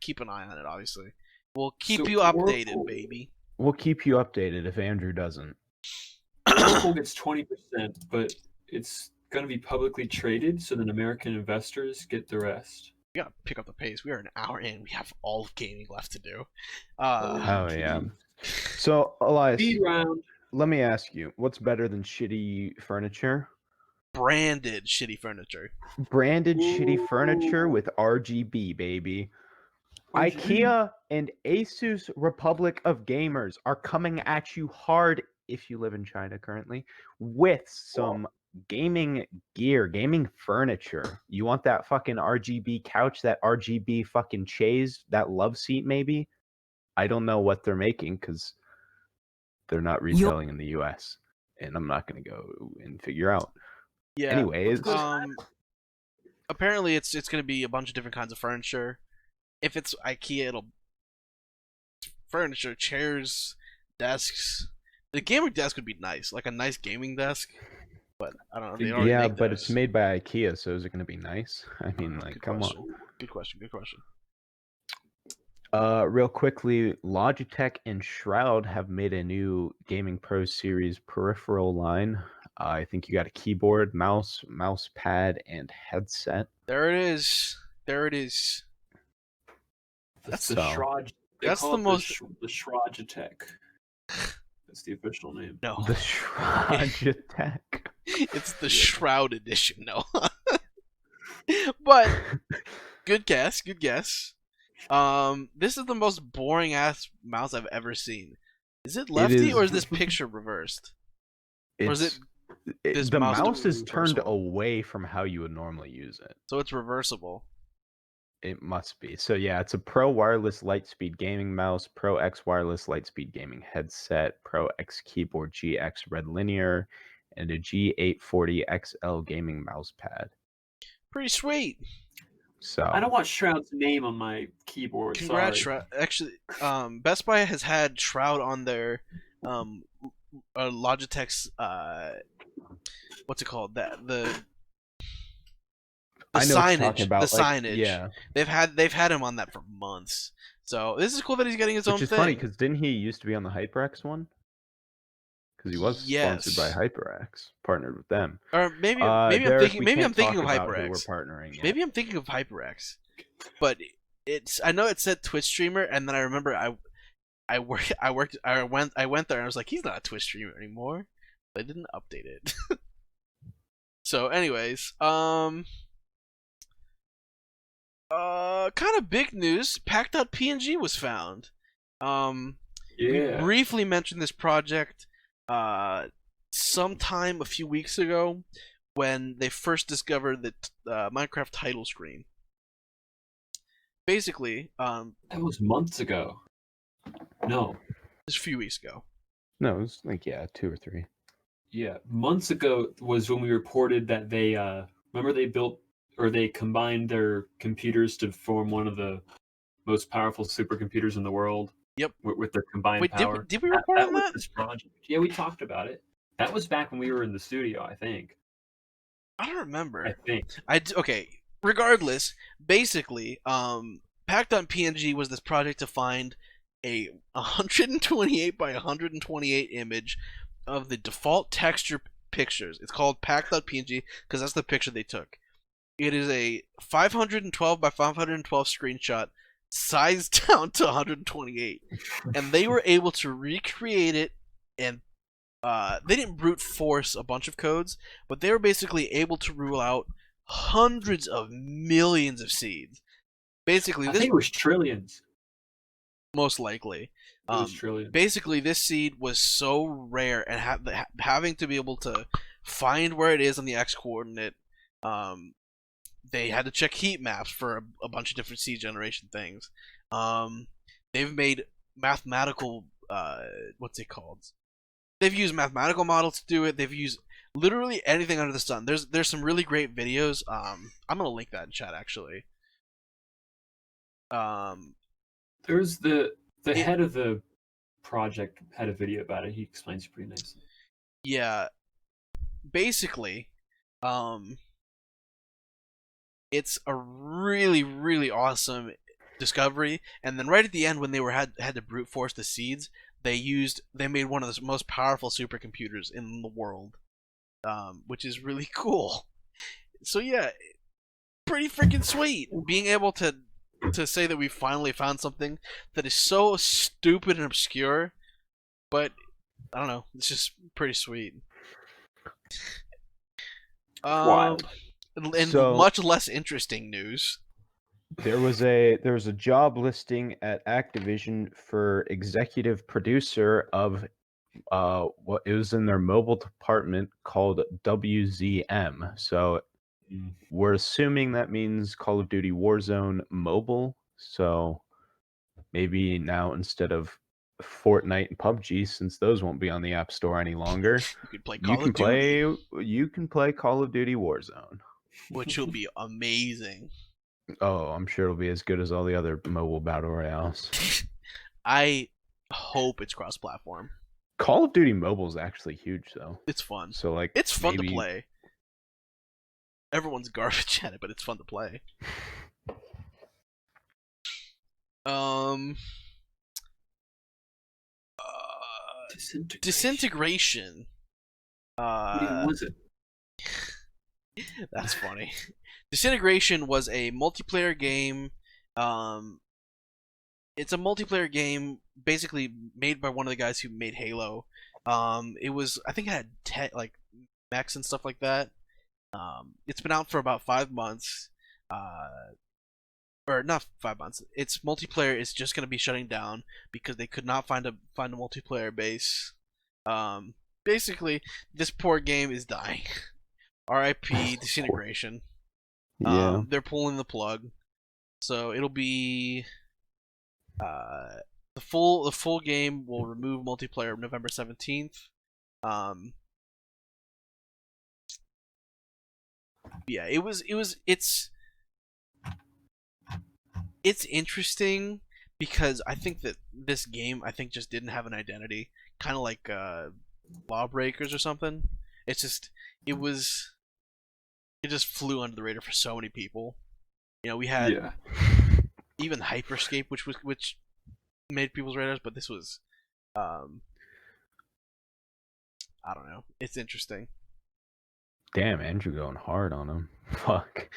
keep an eye on it. Obviously, we'll keep So you updated, Oracle- baby. We'll keep you updated if Andrew doesn't. Oracle gets 20%, but it's going to be publicly traded, so then American investors get the rest. We gotta pick up the pace. We are an hour in. We have all of gaming left to do. Oh, yeah. So, Elias, Speed round. let me ask you, what's better than shitty furniture? Branded shitty furniture. Branded shitty furniture Ooh. with RGB, baby. RGB. IKEA and Asus Republic of Gamers are coming at you hard if you live in China currently with some gaming gear, gaming furniture. You want that fucking RGB couch, that RGB fucking chaise, that love seat maybe? I don't know what they're making because they're not retailing in the US. And I'm not going to go and figure out. Yeah. Anyways, Apparently it's gonna be a bunch of different kinds of furniture. If it's IKEA, it'll furniture, chairs, desks. The gaming desk would be nice, like a nice gaming desk. But I don't know. They already yeah, make but those. it's made by IKEA, so is it going to be nice? I mean, like, Good come question. on. Good question. Good question. Real quickly, Logitech and Shroud have made a new Gaming Pro Series peripheral line. I think you got a keyboard, mouse pad, and headset. There it is. There it is. That's So- the Shraj. They That's call the it most- the Shrajatech. That's the official name. No, The Logitech. it's the Shroud edition. No, but good guess. Good guess. This is the most boring ass mouse I've ever seen. Is it lefty is. or is this picture reversed? Or is this the mouse mouse is turned reversible? away from how you would normally use it. So it's reversible. It must be. So yeah, it's a Pro Wireless Lightspeed Gaming Mouse, Pro X Wireless Lightspeed Gaming Headset, Pro X Keyboard GX Red Linear, and a G840 XL Gaming Mouse Pad. Pretty sweet. So I don't want Shroud's name on my keyboard. Congrats, Sorry. Shroud. Actually, Best Buy has had Shroud on their Logitech's what's it called? I know what you're talking The about. Like, signage. yeah, They've had him on that for months. So this is cool that he's getting his which own is funny thing. because didn't he used to be on the HyperX one? Because he was sponsored by Yes. HyperX, partnered with them. Or Derek, we maybe I'm can't thinking talk of about who we're HyperX. partnering yet. Maybe I'm thinking of HyperX. But I know it said Twitch streamer, and then I remember I went there and I was like, he's not a Twitch streamer anymore. They didn't update it. So anyways, kind of big news. Pack.png was found. We Yeah. briefly mentioned this project sometime a few weeks ago when they first discovered the Minecraft title screen. Basically, That was months ago. No. just a few weeks ago. No, it was like 2 or 3. Yeah, months ago was when we reported that they remember they built or they combined their computers to form one of the most powerful supercomputers in the world. Yep. With their combined Wait, power. did we report on was that? this project. Yeah, we talked about it. That was back when we were in the studio, I think. I don't remember. I think. Okay. Regardless, basically, Pack.png was this project to find a 128 by 128 image of the default texture pictures. It's called Pack.png because that's the picture they took. It is a 512 by 512 screenshot sized down to 128, and they were able to recreate it, and they didn't brute force a bunch of codes, but they were basically able to rule out hundreds of millions of seeds. Basically, I think it was trillions. most likely. It was trillions. Basically, this seed was so rare, and having to be able to find where it is on the X coordinate, they had to check heat maps for a bunch of different seed generation things. They've made mathematical, what's it called? They've used mathematical models to do it. They've used literally anything under the sun. There's some really great videos. I'm gonna link that in chat actually. There's the head of the project had a video about it. He explains it pretty nicely. Yeah, basically, it's a really, really awesome discovery. And then right at the end, when they had to brute force the seeds, they made one of the most powerful supercomputers in the world, which is really cool. So yeah, pretty freaking sweet. Being able to say that we finally found something that is so stupid and obscure, but I don't know, it's just pretty sweet. Wild. And So- much less interesting news. There was a job listing at Activision for executive producer of what it was in their mobile department called WZM. So we're assuming that means Call of Duty Warzone Mobile. So maybe now instead of Fortnite and PUBG, since those won't be on the App Store any longer, You could play you Call can of Duty, play Call of Duty Warzone. which will be amazing. Oh, I'm sure it'll be as good as all the other mobile battle royales. I hope it's cross-platform. Call of Duty Mobile is actually huge, though. It's fun. So like, It's fun maybe... to play. Everyone's garbage at it, but it's fun to play. Disintegration. What even was it? That's funny. Disintegration was a multiplayer game. It's a multiplayer game basically made by one of the guys who made Halo. It was, I think it had like mechs and stuff like that. It's been out for about 5 months. Or not 5 months. Its multiplayer is just going to be shutting down because they could not find a multiplayer base. Basically, this poor game is dying. R.I.P. Disintegration. Yeah. They're pulling the plug, so it'll be the full game will remove multiplayer November 17th. Yeah, it's interesting because I think that this game just didn't have an identity, kind of like Lawbreakers or something. It was it just flew under the radar for so many people. We had even Hyperscape, which made people's radars, but this was, I don't know. It's interesting. Damn, Andrew going hard on him. Fuck.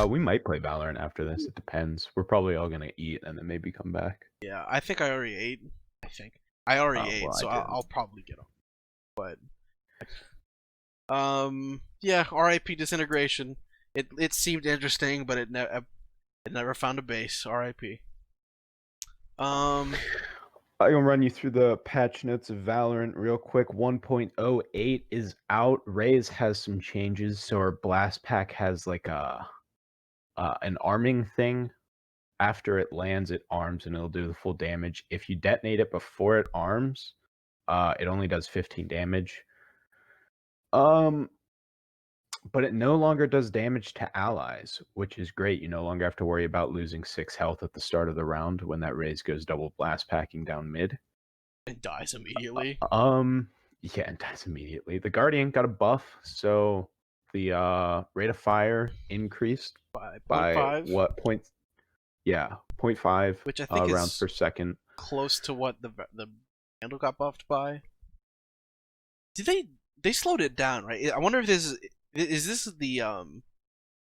We might play Valorant after this. It depends. We're probably all gonna eat and then maybe come back. Yeah, I think I already ate. I already ate, well, so I didn't. I'll probably get them. But yeah, R.I.P. Disintegration. It seemed interesting, but it never found a base. R.I.P. I'm gonna run you through the patch notes of Valorant real quick. 1.08 is out. Raze has some changes, so our blast pack has like an arming thing. After it lands, it arms and it'll do the full damage. If you detonate it before it arms, it only does 15 damage. But it no longer does damage to allies, which is great. You no longer have to worry about losing 6 health at the start of the round when that Raze goes double blast packing down mid. It dies immediately. Yeah, it dies immediately. The Guardian got a buff, so the rate of fire increased By by 0.5, what point? Yeah, 0.5 which I think rounds is per second. close to what the Vandal got buffed by. Did they slowed it down, right? I wonder if this is the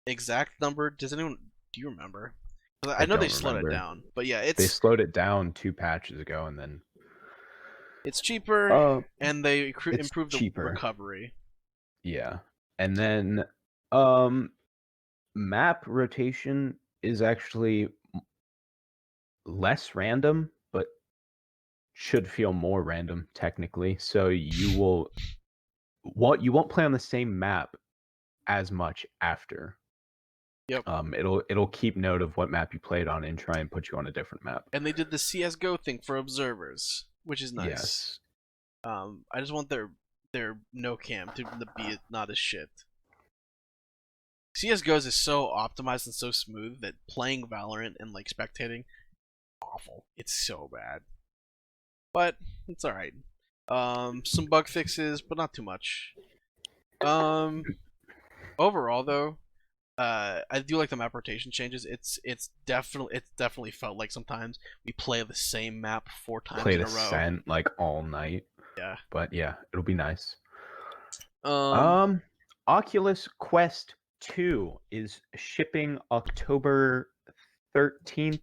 exact number. Do you remember? I know they slowed it down, but yeah, they slowed it down 2 patches ago, and then it's cheaper, and they improved the cheaper. recovery. Yeah, and then map rotation is actually less random, but should feel more random technically. So you won't play on the same map as much after. Yep. It'll keep note of what map you played on and try and put you on a different map. And they did the CS:GO thing for observers, which is nice. Yes. I just want their no cam to be not as shit. CS:GO's is so optimized and so smooth that playing Valorant and like spectating, awful. It's so bad. But it's alright. Some bug fixes, but not too much. Overall though, I do like the map rotation changes. It's definitely felt like sometimes we play the same map 4 times Play in a the row. Ascent like all night. Yeah. But yeah, it'll be nice. Oculus Quest 2 is shipping October 13th.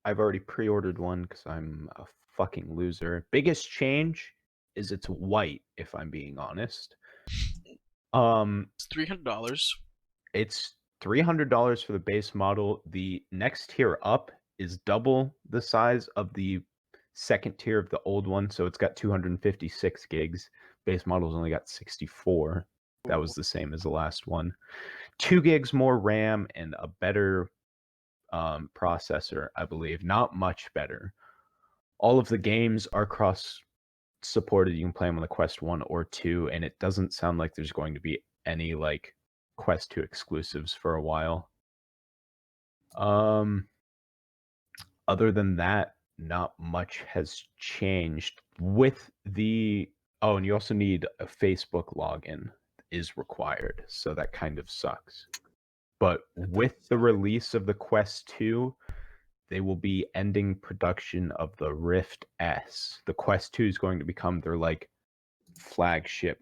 I've already pre-ordered one because I'm a fucking loser. Biggest change is it's white, if I'm being honest. It's $300. It's $300 for the base model. The next tier up is double the size of the second tier of the old one, so it's got 256 gigs. Base model's only got 64. That was the same as the last one. 2 gigs more RAM and a better processor, I believe. Not much better. All of the games are cross supported. You can play them on the Quest 1 or 2, and it doesn't sound like there's going to be any like Quest 2 exclusives for a while. Other than that, not much has changed with the and you also need a Facebook login is required, so that kind of sucks. But with the release of the Quest 2, they will be ending production of the Rift S. The Quest 2 is going to become their like flagship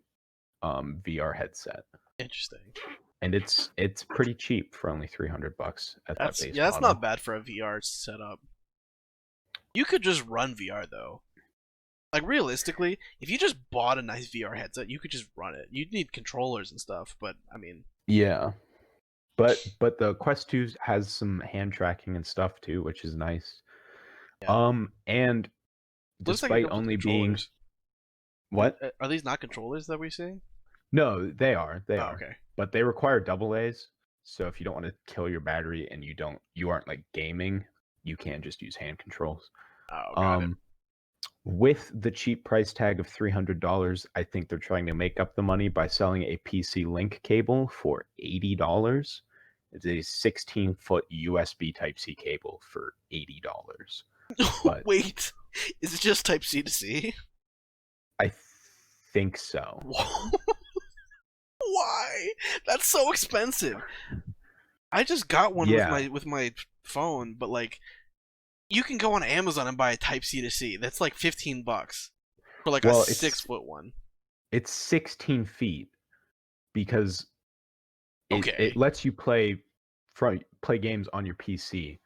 VR headset. Interesting. And it's pretty cheap for only $300 at that base that's model. not bad for a VR setup. You could just run VR though. Like realistically, if you just bought a nice VR headset, you could just run it. You'd need controllers and stuff, but I mean, yeah. But the Quest 2 has some hand tracking and stuff too, which is nice. yeah. And despite only being what? Are these not controllers that we're seeing? No, they are. They are. Okay. But they require double A's. So if you don't want to kill your battery and you aren't like gaming, you can just use hand controls. Oh, got it. With the cheap price tag of $300, I think they're trying to make up the money by selling a PC Link cable for $80. It's a 16-foot USB Type-C cable for $80. But wait, is it just Type-C to C? I think so. Why? That's so expensive. I just got one with my phone, but like, you can go on Amazon and buy a Type C to C. That's like $15 for like a 6-foot one. It's 16 feet because Okay. it lets you play games on your PC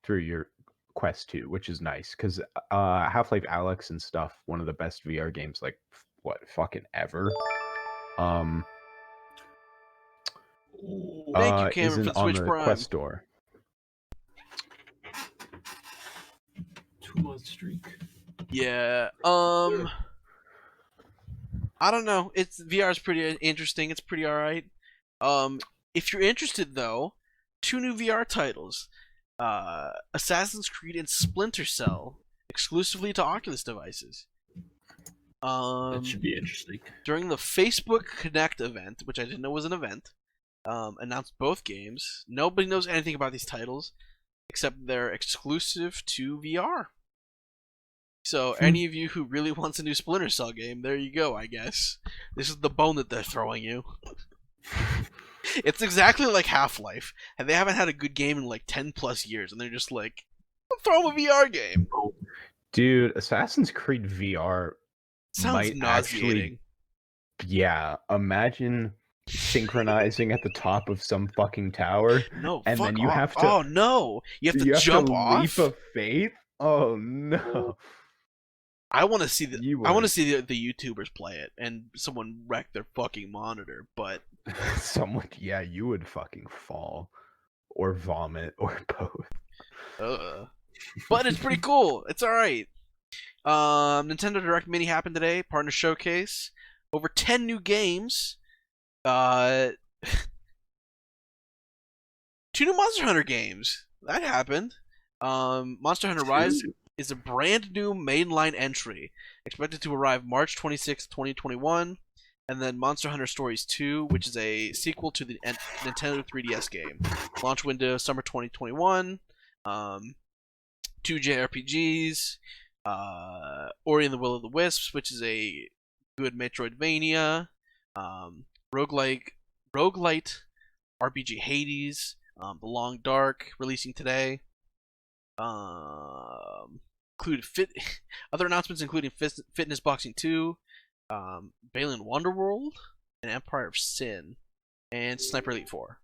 through your Quest 2, which is nice because Half-Life Alyx and stuff, one of the best VR games like fucking ever. Thank you, Cameron, isn't for the on Switch the Prime. Quest store. 2-month streak. Yeah. I don't know. VR is pretty interesting. It's pretty alright. If you're interested though, 2 new VR titles. Assassin's Creed and Splinter Cell, exclusively to Oculus devices. That should be interesting. During the Facebook Connect event, which I didn't know was an event, announced both games. Nobody knows anything about these titles, except they're exclusive to VR. So any of you who really wants a new Splinter Cell game, there you go, I guess. This is the bone that they're throwing you. It's exactly like Half-Life, and they haven't had a good game in like 10 plus years, and they're just like, "I'll throw them a VR game." Dude, Assassin's Creed VR sounds nauseating. Yeah, imagine synchronizing at the top of some fucking tower. No, and fuck then you off. have to. Oh no, you have to jump off. Leap of faith. Oh no. I want to see the YouTubers play it and someone wreck their fucking monitor, but you would fucking fall or vomit or both. But it's pretty cool. It's all right. Nintendo Direct Mini happened today. Partner showcase. Over 10 new games. 2 new Monster Hunter games. That happened. Monster Hunter Rise is a brand new mainline entry, expected to arrive March 26, 2021. And then Monster Hunter Stories 2, which is a sequel to the Nintendo 3DS game. Launch window summer 2021. 2 JRPGs. Ori and the Will of the Wisps, which is a good Metroidvania. Roguelite RPG Hades. The Long Dark, releasing today. Other announcements including Fitness Boxing 2, Balan Wonderworld, and Empire of Sin, and Sniper Elite 4.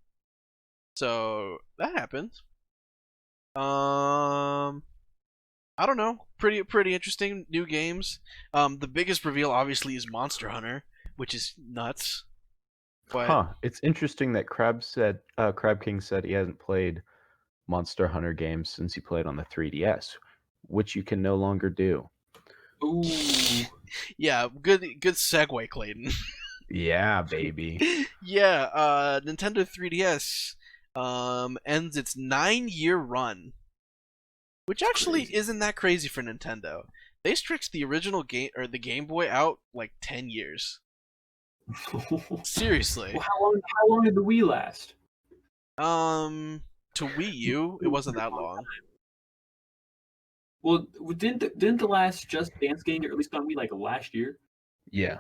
So that happened. I don't know. Pretty interesting new games. The biggest reveal obviously is Monster Hunter, which is nuts. But it's interesting that Crab King said he hasn't played Monster Hunter games since he played on the 3DS, which you can no longer do. Ooh. Yeah, good segue, Clayton. Yeah, baby. Yeah, Nintendo 3DS ends its 9-year run, which actually isn't that crazy for Nintendo. They stretched the original game or the Game Boy out like 10 years. Seriously. Well, how long did the Wii last? To Wii U, it wasn't that long. Well, didn't the last Just Dance game get released on Wii like last year? Yeah.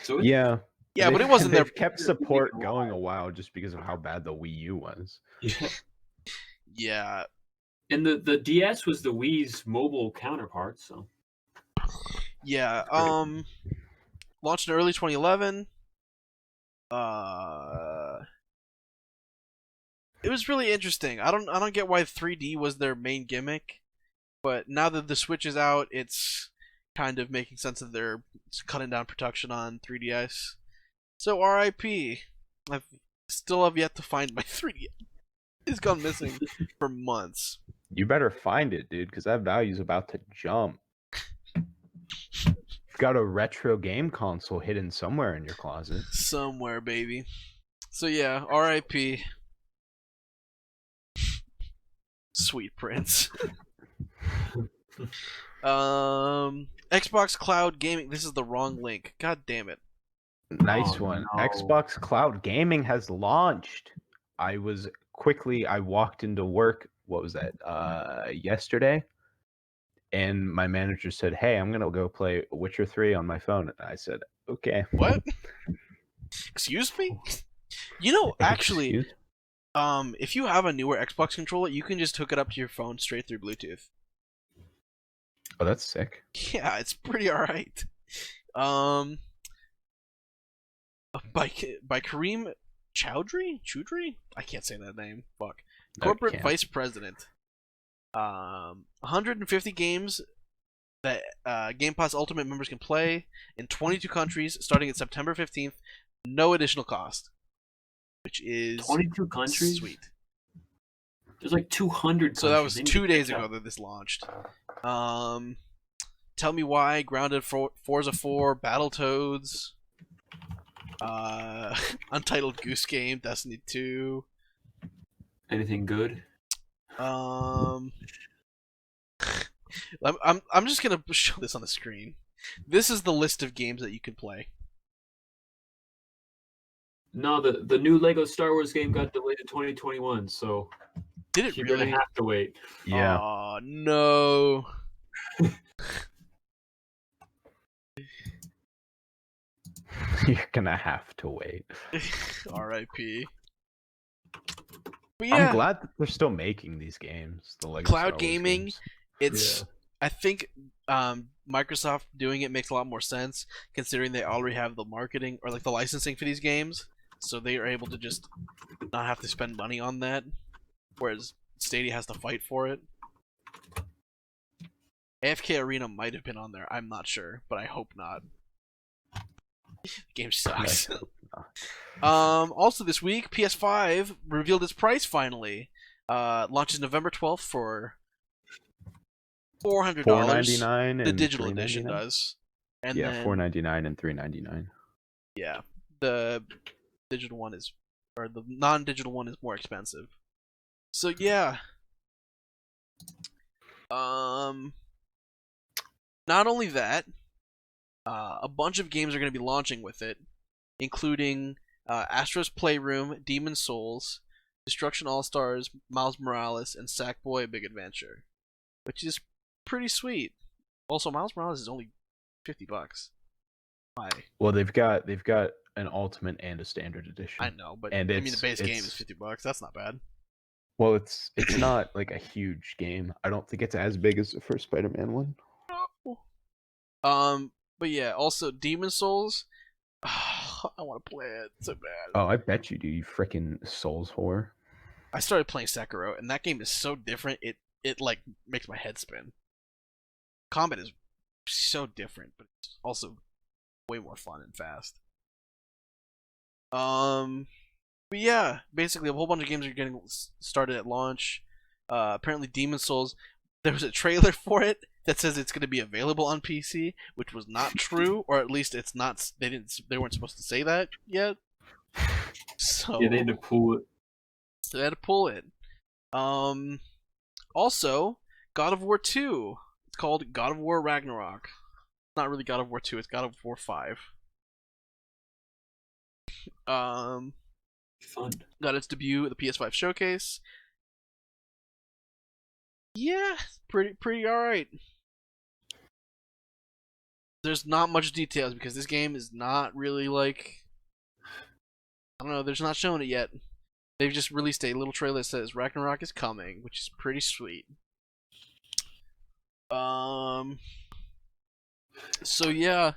So yeah, but it wasn't there. They've kept support going a while just because of how bad the Wii U was. Yeah. And the DS was the Wii's mobile counterpart, so. Yeah. Launched in early 2011. It was really interesting. I don't get why 3D was their main gimmick, but now that the Switch is out, it's kind of making sense that they're cutting down production on 3DS. So RIP. I still have yet to find my 3DS. It's gone missing for months. You better find it, dude, because that value's about to jump. Got a retro game console hidden somewhere in your closet. Somewhere, baby. So yeah, RIP. Sweet Prince. Xbox Cloud Gaming. This is the wrong link. God damn it. Nice one. No. Xbox Cloud Gaming has launched. I walked into work. What was that? Yesterday. And my manager said, "Hey, I'm gonna go play Witcher 3 on my phone." And I said, "Okay." What? Excuse me? You know, actually, Excuse? if you have a newer Xbox controller, you can just hook it up to your phone straight through Bluetooth. Oh, that's sick. Yeah, it's pretty alright. Um, by Kareem Choudhury? I can't say that name. Fuck. No, you Corporate can't. Vice President. 150 games that Game Pass Ultimate members can play in 22 countries starting at September 15th. No additional cost, which is 22 countries. sweet. There's like 200 countries. So that was They need 2 to days catch ago up. that this launched. Tell Me Why, Grounded, Forza 4, Battletoads, Untitled Goose Game, Destiny 2. Anything good? I'm just gonna show this on the screen. This is the list of games that you can play. No, the new Lego Star Wars game got delayed to 2021, so Did it you're really? gonna have to wait. Yeah. Oh no. You're gonna have to wait. R.I.P. But yeah, I'm glad that they're still making these games. The Lego Star cloud Wars gaming. games. It's. I think Microsoft doing it makes a lot more sense considering they already have the marketing or like the licensing for these games, so they are able to just not have to spend money on that, whereas Stadia has to fight for it. AFK Arena might have been on there. I'm not sure, but I hope not. The game sucks. Also this week, PS5 revealed its price finally. Launches November 12th for $400. $4.99 The and digital edition $3.99? does. And Yeah, then, $4.99 and $3.99. yeah, the digital one is, or the non-digital one is more expensive. So yeah. Not only that, a bunch of games are going to be launching with it, including Astro's Playroom, Demon Souls, Destruction All Stars, Miles Morales, and Sackboy: A Big Adventure, which is pretty sweet. Also, Miles Morales is only $50. Why? Well, they've got an ultimate and a standard edition. I know, but And I mean the it's- base game is it's- $50. That's not bad. Well, it's not like a huge game. I don't think it's as big as the first Spider-Man one. But yeah, also Demon Souls. I want to play it so bad. Oh, I bet you do, you freaking Souls whore. I started playing Sekiro, and that game is so different. It like makes my head spin. Combat is so different, but it's also way more fun and fast. But yeah, basically a whole bunch of games are getting started at launch. Apparently, Demon Souls. There was a trailer for it that says it's going to be available on PC, which was not true, or at least it's not. They weren't supposed to say that yet. So Yeah, they had to pull it. they had to pull it. Also, God of War 2. It's called God of War Ragnarok. It's not really God of War 2. It's God of War 5. Fun. Got its debut at the PS5 showcase. Yeah, pretty alright. There's not much details because this game is not really like, I don't know, they're just not showing it yet. They've just released a little trailer that says Ragnarok is coming, which is pretty sweet. So yeah,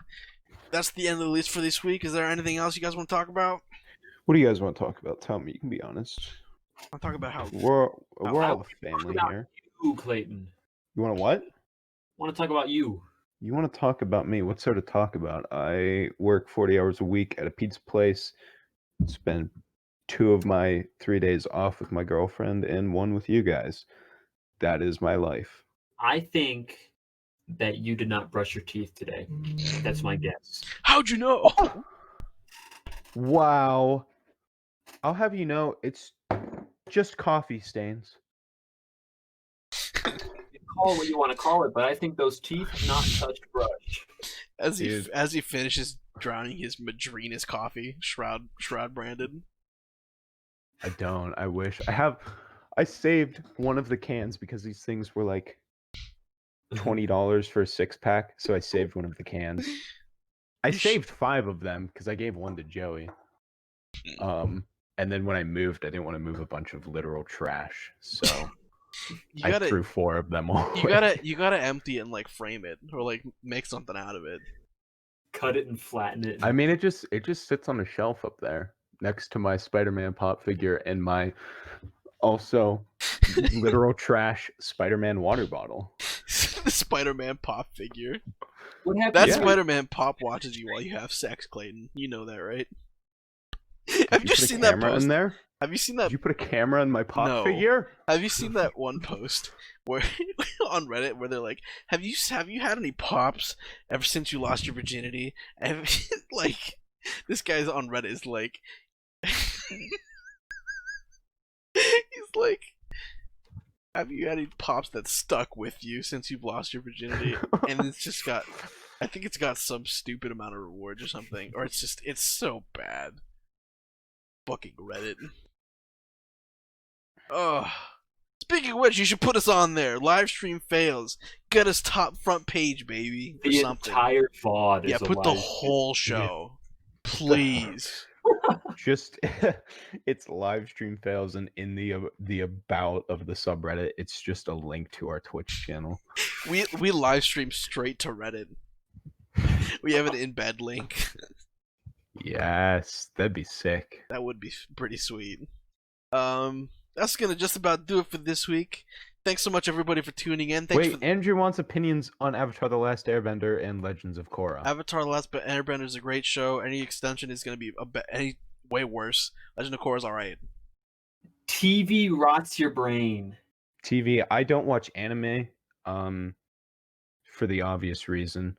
that's the end of the list for this week. Is there anything else you guys want to talk about? What do you guys want to talk about? Tell me. You can be honest. I'll talk about how We're how- all a family about- here. Ooh, Clayton. You want to what? Want to talk about you? You want to talk about me? What sort of talk about? I work 40 hours a week at a pizza place. Spend 2 of my 3 days off with my girlfriend and 1 with you guys. That is my life. I think that you did not brush your teeth today. That's my guess. how'd you know? Wow. I'll have you know, it's just coffee stains. Call it what you want to call it, but I think those teeth have not touched brush. As Dude. he finishes drowning his Madrina's coffee, Shroud branded. I don't. I wish. I saved one of the cans because these things were like $20 for a 6-pack, so I saved one of the cans. I You sh- saved 5 of them because I gave one to Joey. And then when I moved, I didn't want to move a bunch of literal trash, so You I gotta threw 4 of them away. you gotta empty it and like frame it or like make something out of it. Cut it and flatten it. I mean, it just sits on a shelf up there next to my Spider-Man pop figure and my also literal trash Spider-Man water bottle. The Spider-Man pop figure. What happened? That Yeah. Spider-Man pop watches you while you have sex, Clayton. You know that, right? Did Have you put a seen that camera post? in there? Have you seen Did that? you put a camera in my pop No. figure? Have you seen that one post where on Reddit where they're like, "Have you had any pops ever since you lost your virginity?" And like, this guy's on Reddit is like, he's like, "Have you had any pops that stuck with you since you've lost your virginity?" And it's just got, I think it's got some stupid amount of rewards or something, or it's so bad. Fucking Reddit. Ugh. Speaking of which, you should put us on there. Live stream fails. Get us top front page, baby. Or The something. entire VOD. Yeah, is a put the live- whole show. Please. Just it's live stream fails, and in the about of the subreddit, it's just a link to our Twitch channel. We live stream straight to Reddit. We have an embed link. Yes, that'd be sick. That would be pretty sweet. That's gonna just about do it for this week. Thanks so much, everybody, for tuning in. Thanks Wait, for Andrew wants opinions on Avatar: The Last Airbender and Legends of Korra. Avatar: The Last Airbender is a great show. Any extension is gonna be any way worse. Legend of Korra is alright. TV rots your brain. TV, I don't watch anime, for the obvious reason.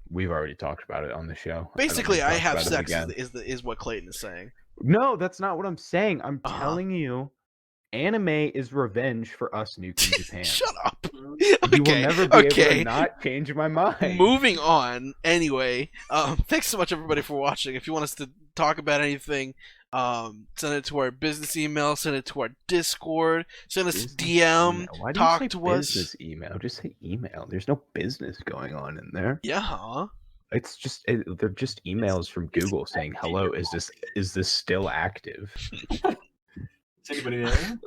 We've already talked about it on the show. Basically, I have sex again. is what Clayton is saying. No, that's not what I'm saying. I'm Uh-huh. telling you, anime is revenge for us nuking Japan. Shut up. You will Okay, never be able okay. to not change my mind. Moving on. Anyway, thanks so much, everybody, for watching. If you want us to talk about anything, send it to our business email, send it to our Discord, send us Business DM, email. Why do talk you say to business us. email? Just say email. There's no business going on in there. Yeah, huh? It's just they're just emails from Google saying, "Hello, is this still active?" Is anybody there?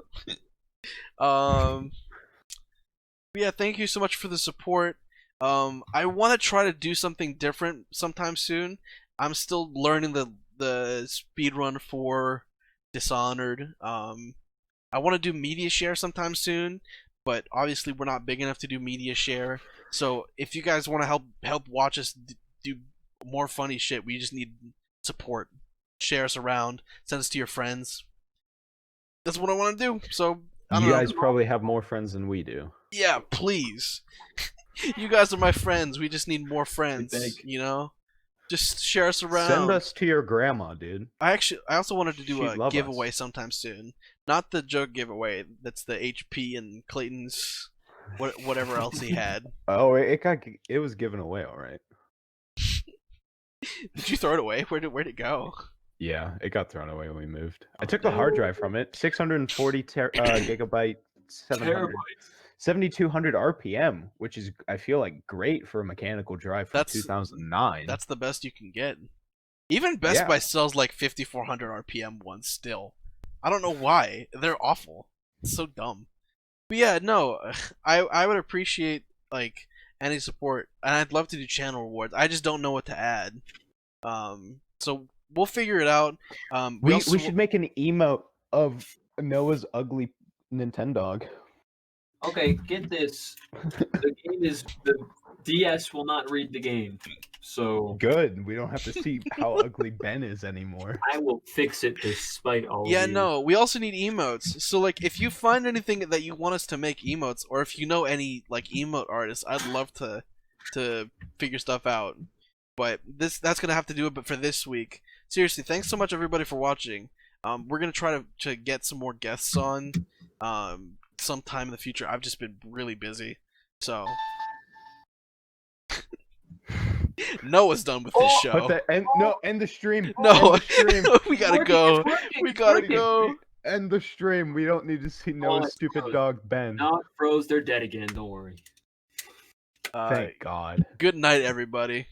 Yeah, thank you so much for the support. I want to try to do something different sometime soon. I'm still learning the speed run for Dishonored. I want to do media share sometime soon, but obviously we're not big enough to do media share. So if you guys want to help watch us do more funny shit, we just need support. Share us around, send us to your friends. That's what I want to do. So I don't You know. guys probably have more friends than we do. Yeah, please. You guys are my friends. We just need more friends. think. You know, just share us around. Send us to your grandma, dude. I also wanted to do She'd a love giveaway us. sometime soon. Not the joke giveaway. That's the HP and Clayton's whatever else he had. Oh, it was given away, all right. Did you throw it away? Where'd it go? Yeah, it got thrown away when we moved. I took the hard drive from it. 640 gigabyte, 7200 RPM, which is I feel like great for a mechanical drive from 2009. That's the best you can get. Even Best Yeah. Buy sells like 5400 RPM ones still. I don't know why. They're awful. It's so dumb. But yeah, no, I would appreciate like any support, and I'd love to do channel rewards. I just don't know what to add. So we'll figure it out. We should make an emote of Noah's ugly Nintendog. Okay, get this. The game is the DS will not read the game, so Good. We don't have to see how ugly Ben is anymore. I will fix it despite all. Yeah, of you. no, we also need emotes. So like, if you find anything that you want us to make emotes, or if you know any like emote artists, I'd love to figure stuff out. But that's gonna have to do it. But for this week, seriously, thanks so much everybody for watching. We're gonna try to get some more guests on sometime in the future. I've just been really busy, so Noah's done with this show. End the stream. No, End the stream. we gotta Working, go. it's working, We it's gotta working. go. End the stream. We don't need to see Noah's stupid froze. dog Ben. No, it froze. They're dead again. Don't worry. Thank God. Good night, everybody.